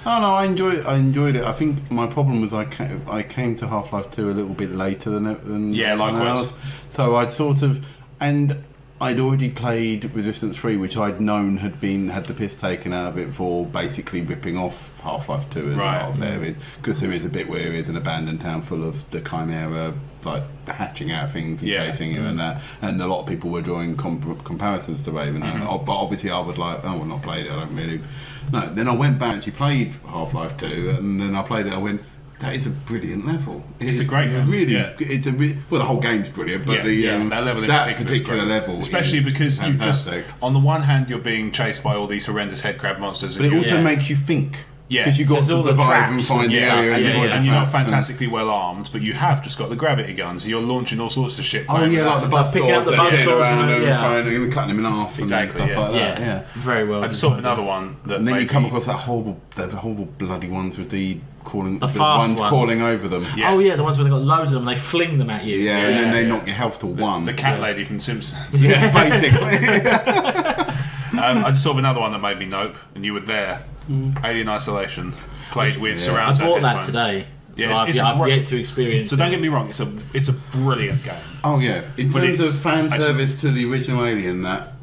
S3: Oh no, I enjoyed it. I think my problem was I came to Half-Life 2 a little bit later than
S1: likewise.
S3: else. So I'd sort of, and I'd already played Resistance 3, which I'd known had the piss taken out of it for basically ripping off Half-Life 2 in a lot of areas, because there is a bit where it is an abandoned town full of the Chimera like hatching out things and chasing you and that, and a lot of people were drawing comparisons to Ravenholm. But obviously I was like, oh, I've not played it, I don't really. No, then I went back and actually played Half-Life 2, and then I played it. I went, that is a brilliant level.
S1: It's a great game.
S3: Really, it's well, the whole game's brilliant, but
S1: that level in
S3: particular level,
S1: especially because you just,
S3: fantastic.
S1: on the one hand, you're being chased by all these horrendous headcrab monsters,
S3: but it also makes you think.
S1: Yeah,
S3: because you've got to survive and find the area,
S1: and you're not fantastically well armed, but you have just got the gravity guns. You're launching all sorts of shit.
S3: Like the buzz
S2: picking up the buzz swords
S3: and cutting them in half,
S1: exactly,
S3: and stuff like that. Yeah,
S2: very well.
S1: I just saw another one,
S3: and then you come across the horrible bloody ones with the ones
S2: ones
S3: crawling over them.
S2: Yes. Oh yeah, the ones where they've got loads of them. They fling them at you.
S3: Yeah, and then they knock your health to 1.
S1: The cat lady from Simpsons.
S3: Yeah, basically.
S1: I just saw another one that made me nope, and you were there. Alien Isolation. Played with surround sound
S2: I bought that
S1: headphones.
S2: today.
S1: Yeah,
S2: so I've yet to experience.
S1: So don't get me wrong, it's a brilliant game.
S3: Oh yeah, in terms of fan service to the original Alien, that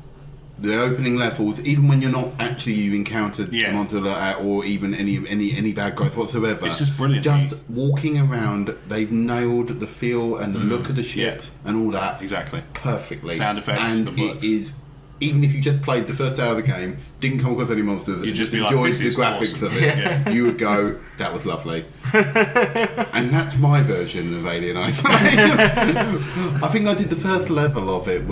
S3: the opening levels, even when you're not actually you encountered monster or even any bad guys whatsoever,
S1: it's just brilliant.
S3: Just walking around, they've nailed the feel and the look of the ships and all that perfectly.
S1: Sound effects,
S3: and it is. Even if you just played the first hour of the game, didn't come across any monsters, and just enjoyed the graphics of it, you would go, that was lovely. And that's my version of Alien Isolation. I think I did the first level of it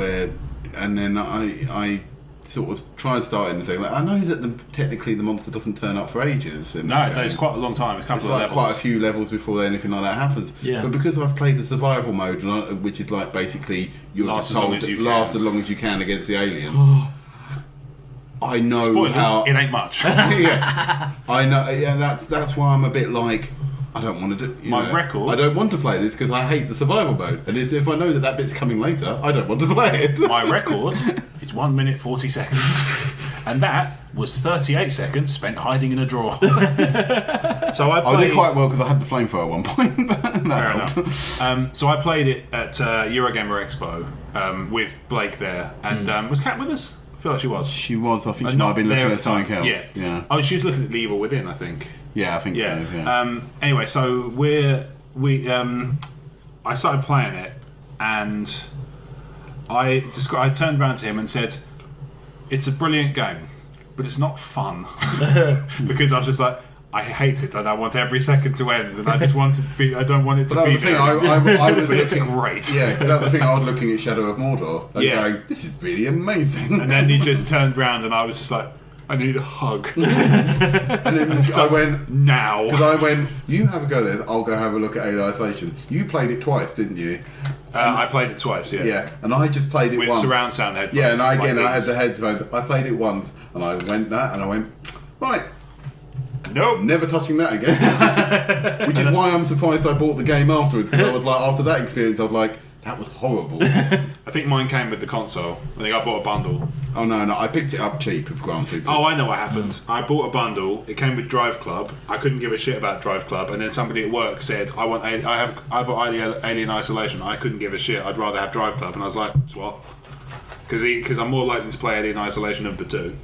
S3: and then I sort of tried starting and saying, like, I know that technically the monster doesn't turn up for ages.
S1: No, it takes quite a long time. It's
S3: like quite a few levels before anything like that happens. Yeah. But because I've played the survival mode, which is like basically you're just told to last as long as you can against the alien. I know
S1: spoilers,
S3: how
S1: it ain't much.
S3: Yeah, I know. Yeah, that's why I'm a bit like, I don't want to do.
S1: Record.
S3: I don't want to play this because I hate the survival mode, and if I know that bit's coming later, I don't want to play it.
S1: My record, it's 1 minute 40 seconds, and that was 38 seconds spent hiding in a drawer. So I
S3: did quite well because I had the flamethrower at one point. But
S1: fair enough. So I played it at Eurogamer Expo with Blake there, and was Kat with us? I feel like she was.
S3: She was. I think she might have been looking at something else.
S1: Yeah. Oh, she was looking at The Evil Within, I think.
S3: Yeah, I think so. Yeah.
S1: Anyway, so I started playing it, and I turned around to him and said, "It's a brilliant game, but it's not fun." Because I was just like, I hate it, and I want every second to end, and I just want it to be. I don't want it to be.
S3: But I was
S1: but it's great.
S3: Yeah, because that's the thing. I was looking at Shadow of Mordor and going, "This is really amazing."
S1: And then he just turned around, and I was just like, I need a hug.
S3: And then I went,
S1: now.
S3: Because I went, you have a go there, I'll go have a look at Alien Isolation. You played it twice, didn't you?
S1: I played it twice, yeah.
S3: Yeah, and I just played it
S1: with
S3: once.
S1: With surround sound headphones.
S3: Yeah, and I had the headphones. I played it once, and I went right.
S1: Nope.
S3: Never touching that again. Which is why I'm surprised I bought the game afterwards, because I was like, after that experience, I was like, that was horrible.
S1: I think mine came with the console. I think I bought a bundle.
S3: Oh no, I picked it up cheap, granted.
S1: Oh, I know what happened. I bought a bundle. It came with Drive Club. I couldn't give a shit about Drive Club, and then somebody at work said, I've got Alien Isolation. I couldn't give a shit. I'd rather have Drive Club, and I was like, what? Because I'm more likely to play Alien Isolation of the two.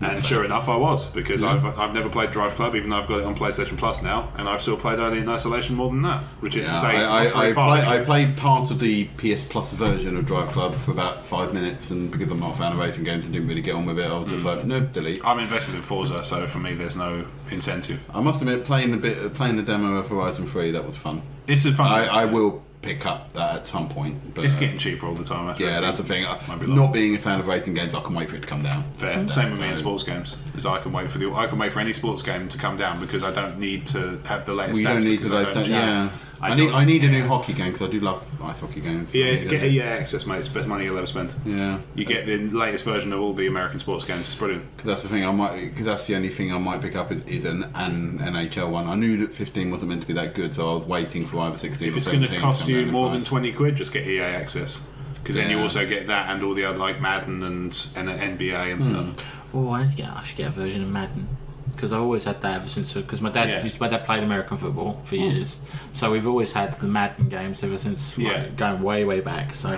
S1: And sure enough, I was, because I've never played Drive Club, even though I've got it on PlayStation Plus now, and I've still played Alien Isolation more than that, which is to say,
S3: I played part of the PS Plus version of Drive Club for about 5 minutes, and because I'm not a fan of racing games and didn't really get on with it, I was just like, nope, delete.
S1: I'm invested in Forza, so for me, there's no incentive.
S3: I must admit, playing the demo of Horizon 3, that was fun.
S1: It's a fun.
S3: I will pick up that at some point, but
S1: it's getting cheaper all the time.
S3: That's the thing. Not being a fan of racing games, I can wait for it to come down.
S1: Fair. Same with me in sports games. Is I can wait for any sports game to come down because I don't need to have the latest.
S3: You don't need the latest. Yeah. I need a new hockey game because I do love ice hockey games.
S1: Yeah, get EA Access, mate. It's the best money you'll ever spend.
S3: Yeah,
S1: you get the latest version of all the American sports games. It's brilliant.
S3: Because that's the thing because that's the only thing I might pick up is an NHL one. I knew that 15 wasn't meant to be that good, so I was waiting for either 16.
S1: If it's going to cost you more than £20, just get EA Access. Because then you also get that and all the other like Madden and NBA and stuff.
S2: Oh, I should get a version of Madden. Because I always had that ever since. Because my dad played American football for years, so we've always had the Madden games ever since. Going way back. So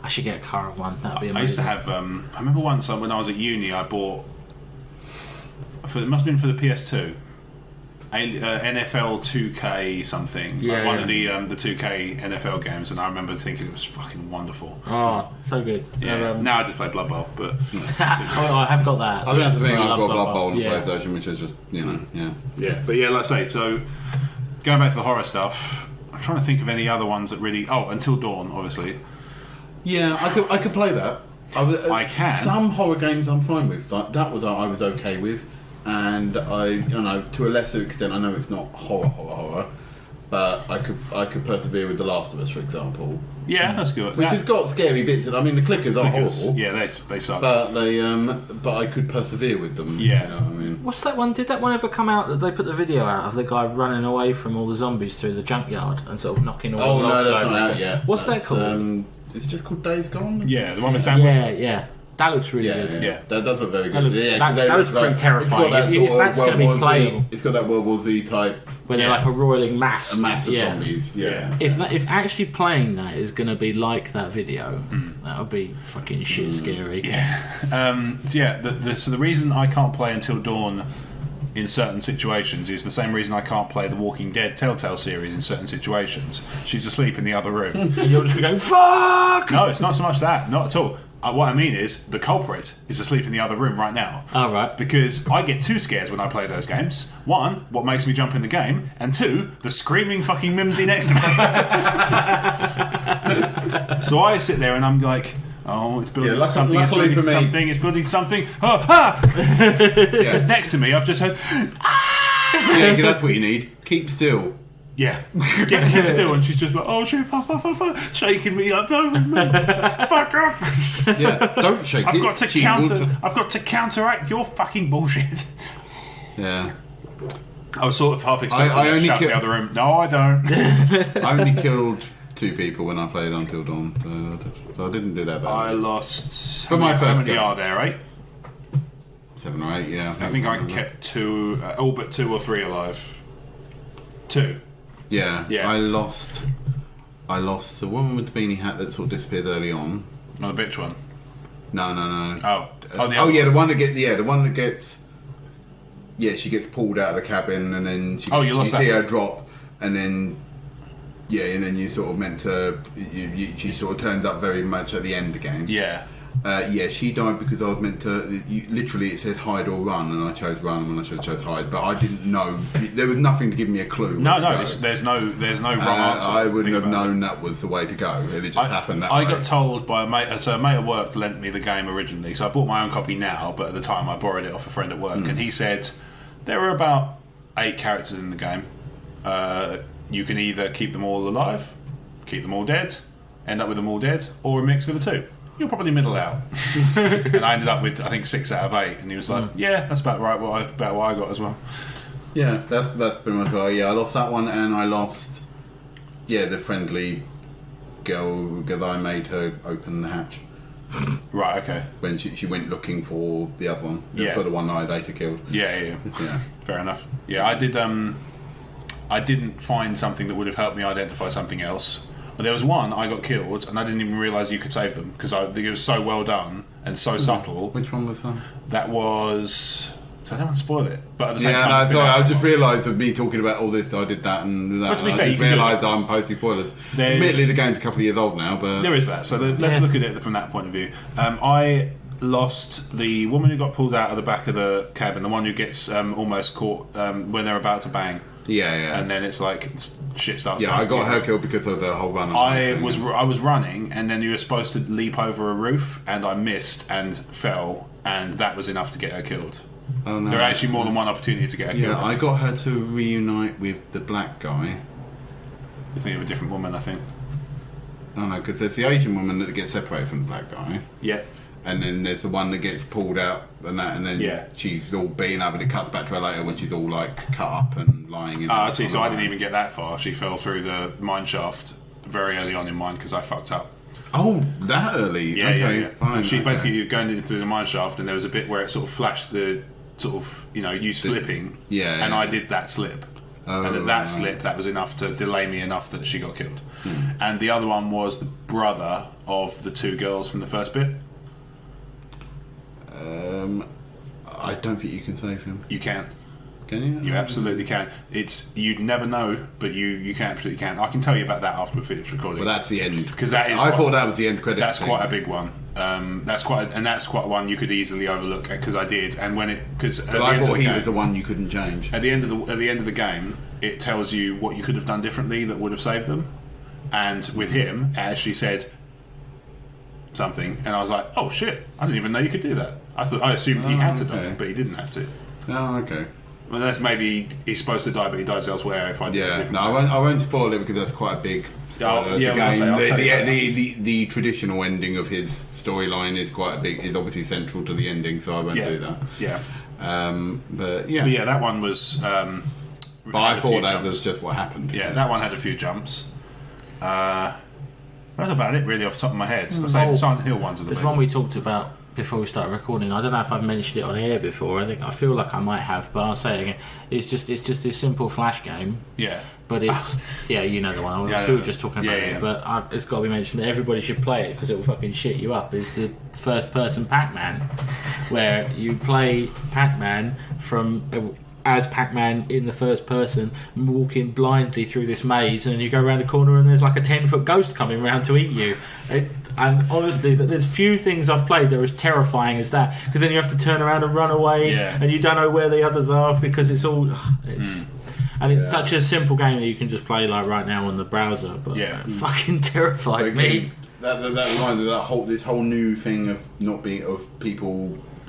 S2: I should get a current one. That'd be amazing.
S1: I used to have. I remember once when I was at uni, I bought. It must have been for the PS2. NFL 2K something, one of the 2K NFL games, and I remember thinking it was fucking wonderful.
S2: Oh, so good.
S1: Yeah. Now I just play Blood Bowl, but
S2: I have got that.
S3: I mean, that's the thing. I've got Blood Bowl on the PlayStation, which is just
S1: But yeah, like I say, so going back to the horror stuff, I'm trying to think of any other ones that really. Oh, Until Dawn, obviously.
S3: Yeah, I could play that.
S1: I can.
S3: Some horror games I'm fine with. Like that was I was okay with. And to a lesser extent, I know it's not horror, but I could persevere with The Last of Us, for example.
S1: Yeah, that's good.
S3: Which has got scary bits. I mean, the clickers are horrible.
S1: Yeah, they suck.
S3: But but I could persevere with them.
S1: Yeah.
S3: You know what I mean?
S2: What's that one? Did that one ever come out that they put the video out of the guy running away from all the zombies through the junkyard and sort of knocking all the logs over?
S3: Oh no, that's not out yet.
S2: What's that called?
S3: Is it just called Days Gone?
S1: Yeah, the one with Sam.
S2: Yeah. That looks really good.
S1: Yeah.
S3: That does look very good.
S2: That looks pretty terrifying. If that's going to be playable.
S3: It's got that World War Z type.
S2: Where they're like a roiling mass.
S3: A mass of zombies, yeah.
S2: If actually playing that is going to be like that video, that would be fucking shit scary.
S1: Yeah. So the reason I can't play Until Dawn in certain situations is the same reason I can't play the Walking Dead Telltale series in certain situations. She's asleep in the other room.
S2: And you'll just be going, fuck!
S1: No, it's not so much that. Not at all. What I mean is, the culprit is asleep in the other room right now.
S2: Oh, right.
S1: Because I get two scares when I play those games. One, what makes me jump in the game, and two, the screaming fucking mimsy next to me. So I sit there and I'm like, oh, it's building something, it's building something, it's building something. Oh, ha! Because next to me, I've just heard, ah!
S3: Yeah, that's what you need. Keep still.
S1: Yeah, keep still, and she's just like, oh shit, fuck, shaking me up, fuck off.
S3: Yeah, don't shake
S1: I've got to counteract your fucking bullshit.
S3: Yeah.
S1: I was sort of half expecting to shut the other room. No, I don't.
S3: I only killed 2 people when I played Until Dawn, so I didn't do that bad.
S1: I lost.
S3: For my first
S1: game.
S3: How many
S1: are there? 8?
S3: 7 or 8, yeah.
S1: I think I kept 2, all but 2 or 3 alive. 2.
S3: Yeah. I lost the woman with the beanie hat that sort of disappeared early on.
S1: Not the bitch one.
S3: No.
S1: The
S3: one that gets. Yeah, she gets pulled out of the cabin and then you see her drop and then. Yeah, and then you sort of meant to. She sort of turns up very much at the end again.
S1: Yeah.
S3: She died because I was meant to. Literally, it said hide or run, and I chose run when I should have chose hide. But I didn't know. There was nothing to give me a clue.
S1: No. There's no wrong answer.
S3: I wouldn't have known that was the way to go. It just happened that way.
S1: I got told by a mate. So a mate at work lent me the game originally. So I bought my own copy now, but at the time I borrowed it off a friend at work, and he said there are about 8 characters in the game. You can either keep them all alive, keep them all dead, end up with them all dead, or a mix of the two. You'll probably middle out. And I ended up with, I think, 6 out of 8. And he was like, yeah, that's about right, about what I got as well.
S3: Yeah, that's pretty much right. Yeah, I lost that one, and I lost, the friendly girl, because I made her open the hatch.
S1: Right, okay.
S3: When she went looking for the other one. For the one I later killed.
S1: Yeah. Fair enough. Yeah, I didn't find something that would have helped me identify something else. But there was one I got killed, and I didn't even realise you could save them because I think it was so well done and so subtle.
S3: Which one was that?
S1: That was. So I don't want to spoil it, but at the same time,
S3: I just realised with me talking about all this, I did that and that.
S1: But to be fair,
S3: I just realised I'm posting spoilers. Admittedly, the game's a couple of years old now, but
S1: there is that. So let's look at it from that point of view. I lost the woman who got pulled out of the back of the cabin, the one who gets almost caught when they're about to bang.
S3: Yeah.
S1: And then it's like shit starts.
S3: Yeah, I got her killed because of the whole run.
S1: I was running, and then you were supposed to leap over a roof, and I missed and fell, and that was enough to get her killed.
S3: Oh no!
S1: So there were actually more than one opportunity to get her killed.
S3: Yeah, I got her to reunite with the black guy.
S1: You're thinking of a different woman, I think.
S3: Oh no, because there's the Asian woman that gets separated from the black guy.
S1: Yeah.
S3: And then there's the one that gets pulled out and that, and then she's all beaten up, and it cuts back to her later when she's all like cut up and lying in.
S1: Ah, see, so I didn't even get that far. She fell through the mine shaft very early on in mine because I fucked up.
S3: Oh, that early?
S1: Yeah,
S3: okay,
S1: yeah.
S3: Fine,
S1: she basically going in through the mine shaft, and there was a bit where it sort of flashed the sort of you slipping.
S3: Yeah.
S1: And I did that slip.
S3: Oh,
S1: and that slip, that was enough to delay me enough that she got killed. And the other one was the brother of the two girls from the first bit.
S3: I don't think you can save him.
S1: You can.
S3: Can you?
S1: You absolutely can. You'd never know, but you can absolutely can. I can tell you about that after we finish recording.
S3: Well, that's the end.
S1: Because that is.
S3: I thought that was the end credit.
S1: That's quite a big one. That's quite one you could easily overlook because I did. And when
S3: but I thought he was the one you couldn't change.
S1: At the end of the game, it tells you what you could have done differently that would have saved them. And with him, it actually said something, and I was like, "Oh shit! I didn't even know you could do that." I assumed he had to die, but he didn't have to.
S3: Oh, okay.
S1: Well, that's maybe he's supposed to die, but he dies elsewhere. If I do
S3: I won't spoil it because that's quite a big spoiler. The traditional ending of his storyline is quite a big. Is obviously central to the ending, so I won't do that.
S1: Yeah.
S3: But
S1: that one was.
S3: But I thought that was just what happened.
S1: Yeah, that one had a few jumps. That's about it, really, off the top of my head. So the Silent Hill ones are the
S2: There's one we talked about before we started recording. I don't know if I've mentioned it on air before. I feel like I might have, but I'll say it again. It's just this simple flash game.
S1: Yeah.
S2: But it's you know the one. We were just talking about it, but it's got to be mentioned that everybody should play it because it will fucking shit you up. It's the first-person Pac-Man, where you play Pac-Man as Pac-Man in the first person, walking blindly through this maze, and you go around a corner and there's like a 10-foot ghost coming around to eat you. And honestly, there's few things I've played that are as terrifying as that, because then you have to turn around and run away, and you don't know where the others are because it's such a simple game that you can just play like right now on the browser, but it fucking terrified me.
S3: That reminded this whole new thing of not being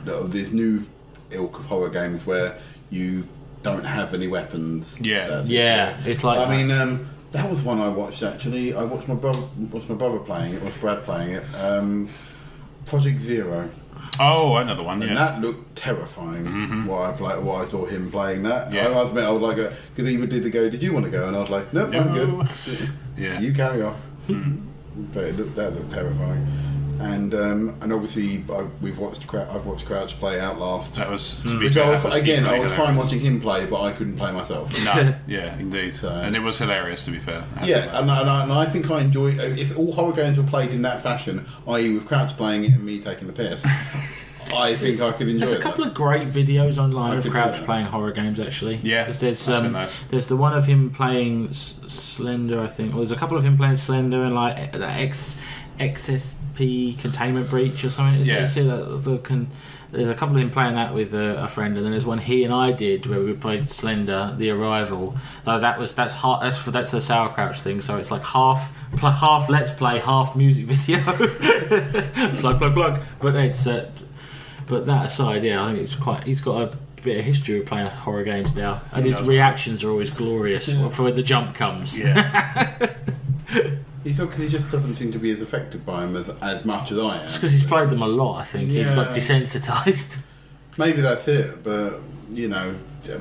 S3: this new ilk of horror games where you don't have any weapons.
S2: It's like
S3: that was one I watched actually. I watched my brother playing it. Watched Brad playing it. Project Zero.
S1: Oh, another one.
S3: And that looked terrifying.
S1: Mm-hmm.
S3: What I saw him playing that. I was like, because he did go. Did you want to go? And I was like, nope, I'm good. You carry on. But that looked terrifying. And obviously I've watched Crouch play Outlast.
S1: That was
S3: I was fine watching him play, but I couldn't play myself.
S1: No, yeah, indeed, and it was hilarious to be fair.
S3: And I think I enjoy if all horror games were played in that fashion, i.e. with Crouch playing it and me taking the piss. I think I could enjoy it.
S2: There's a couple of great videos online of Crouch playing horror games, actually.
S1: Yeah,
S2: there's the one of him playing Slender, I think. Or there's a couple of him playing Slender and like the XSP Containment Breach or something. There's a couple of him playing that with a friend, and then there's one he and I did where we played Slender: The Arrival. Though that's a Sauerkraut thing, so it's like half Let's Play, half music video. plug. But that aside, I think he's got a bit of history of playing horror games now, and his reactions are always glorious for when the jump comes.
S3: Yeah. Because he just doesn't seem to be as affected by him as much as I am.
S2: It's because he's played them a lot, I think. He's got desensitised.
S3: Maybe that's it, but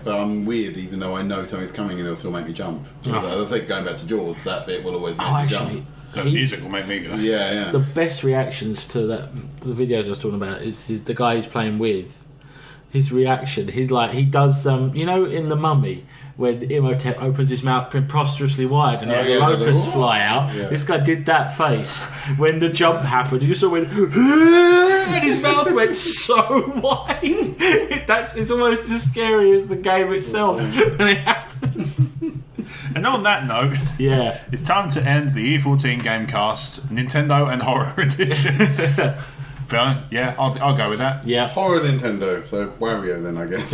S3: I'm weird, even though I know something's coming and it'll still make me jump. I think going back to Jaws, that bit will always make me jump.
S1: The music will make me go.
S3: Yeah.
S2: The best reactions to the videos I was talking about is the guy he's playing with. His reaction, he does in The Mummy, when Imhotep opens his mouth preposterously wide and locusts fly out. Yeah. This guy did that face when the jump happened. You saw when and his mouth went so wide. It's almost as scary as the game itself when it happens.
S1: And on that note, it's time to end the E14 Gamecast Nintendo and Horror Edition. I'll go with that.
S3: Yeah, Horror Nintendo. So Wario then, I guess.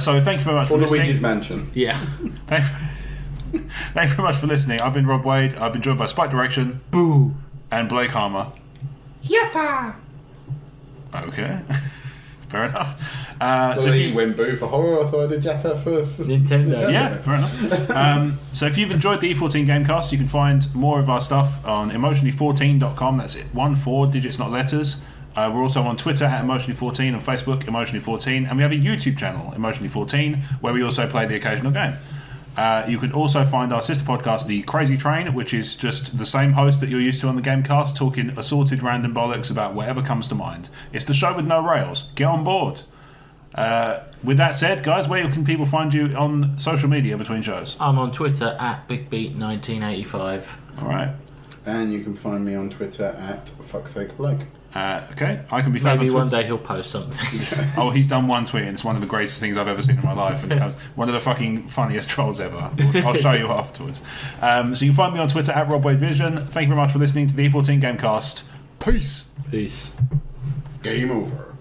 S1: So thank you very much for listening.
S3: Luigi's Mansion.
S2: Yeah.
S1: Thank you very much for listening. I've been Rob Wade. I've been joined by Spike Direction,
S2: Boo,
S1: and Blake Harmer.
S2: Yatta.
S1: Okay. Fair enough. So
S3: he went boo for horror, I thought I did Yatta for
S2: Nintendo.
S1: Yeah, fair enough. So if you've enjoyed the E14 Gamecast, you can find more of our stuff on emotionally14.com. That's it, 14 digits, not letters. We're also on Twitter at Emotionally14 and Facebook Emotionally14, and we have a YouTube channel, Emotionally14, where we also play the occasional game. You can also find our sister podcast, The Crazy Train, which is just the same host that you're used to on the Gamecast, talking assorted random bollocks about whatever comes to mind. It's the show with no rails. Get on board. With that said, guys, where can people find you on social media between shows?
S2: I'm on Twitter at BigBeat1985.
S1: All right.
S3: And you can find me on Twitter at fucksakeblake.
S1: Okay, I can be found
S2: Maybe
S1: on
S2: one day he'll post something.
S1: Oh, he's done one tweet, and it's one of the greatest things I've ever seen in my life, and it comes, one of the fucking funniest trolls ever. I'll show you afterwards. So you can find me on Twitter at RobWadeVision. Thank you very much for listening to the E14 Gamecast. Peace.
S2: Peace.
S3: Game over.